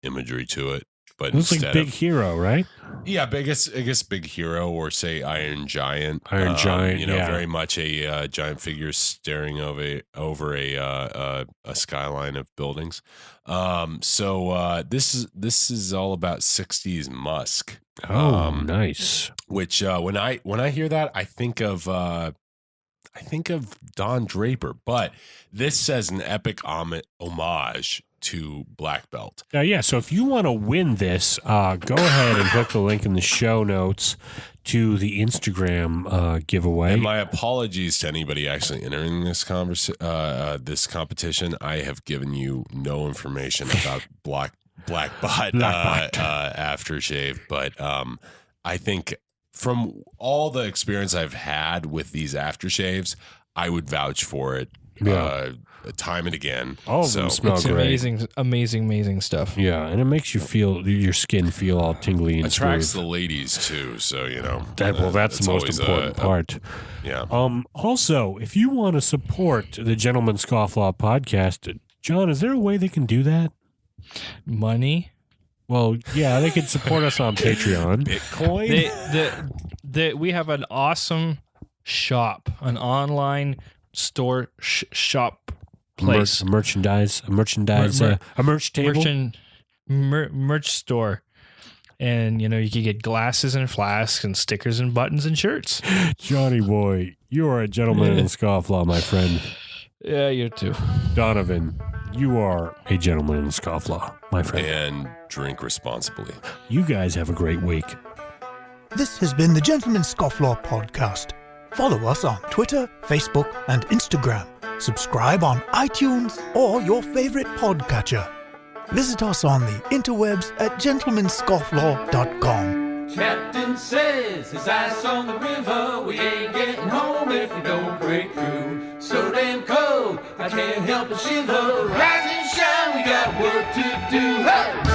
S5: imagery to it, but
S1: It looks like
S5: instead
S1: Big
S5: of,
S1: Hero, right?
S5: yeah, I guess Big Hero or say Iron Giant.
S1: Iron Giant,
S5: you know,
S1: yeah.
S5: very much a giant figure staring over a skyline of buildings. So this is all about 60s musk.
S1: Oh, nice.
S5: Which when I hear that, I think of Don Draper, but this says an epic homage to Black Belt.
S1: Yeah, so if you want to win this, go ahead and click the link in the show notes to the Instagram giveaway.
S5: And my apologies to anybody actually entering this this competition. I have given you no information about Black Bot aftershave, but I think from all the experience I've had with these aftershaves, I would vouch for it.
S1: Yeah.
S5: Time and again.
S1: All of them smell
S4: It's
S1: great.
S4: amazing stuff.
S1: Yeah, and it makes you feel your skin feel all tingly and
S5: Attracts
S1: smooth.
S5: the ladies too, so you know.
S1: That's the most
S5: always
S1: important part.
S5: Yeah.
S1: Also, if you want to support the Gentleman Scofflaw podcast, John, is there a way they can do that?
S4: Money.
S1: Well, yeah, they can support us on Patreon.
S4: We have an awesome shop, an online store shop place,
S1: a merch table.
S4: merch store, and you know you can get glasses and flasks and stickers and buttons and shirts.
S1: Johnny boy, you are a gentleman in Scofflaw, my friend.
S4: Yeah, you too.
S1: Donovan, you are a gentleman in Scofflaw, my friend.
S5: And drink responsibly.
S1: You guys have a great week.
S2: This has been the Gentleman Scofflaw podcast. Follow us on Twitter, Facebook, and Instagram. Subscribe on iTunes or your favorite podcatcher. Visit us on the interwebs at gentlemanscofflaw.com.
S3: Captain says his ice on the river. We ain't getting home if we don't break through. So damn cold, I can't help but shiver. Rise and shine, we got work to do. Hey!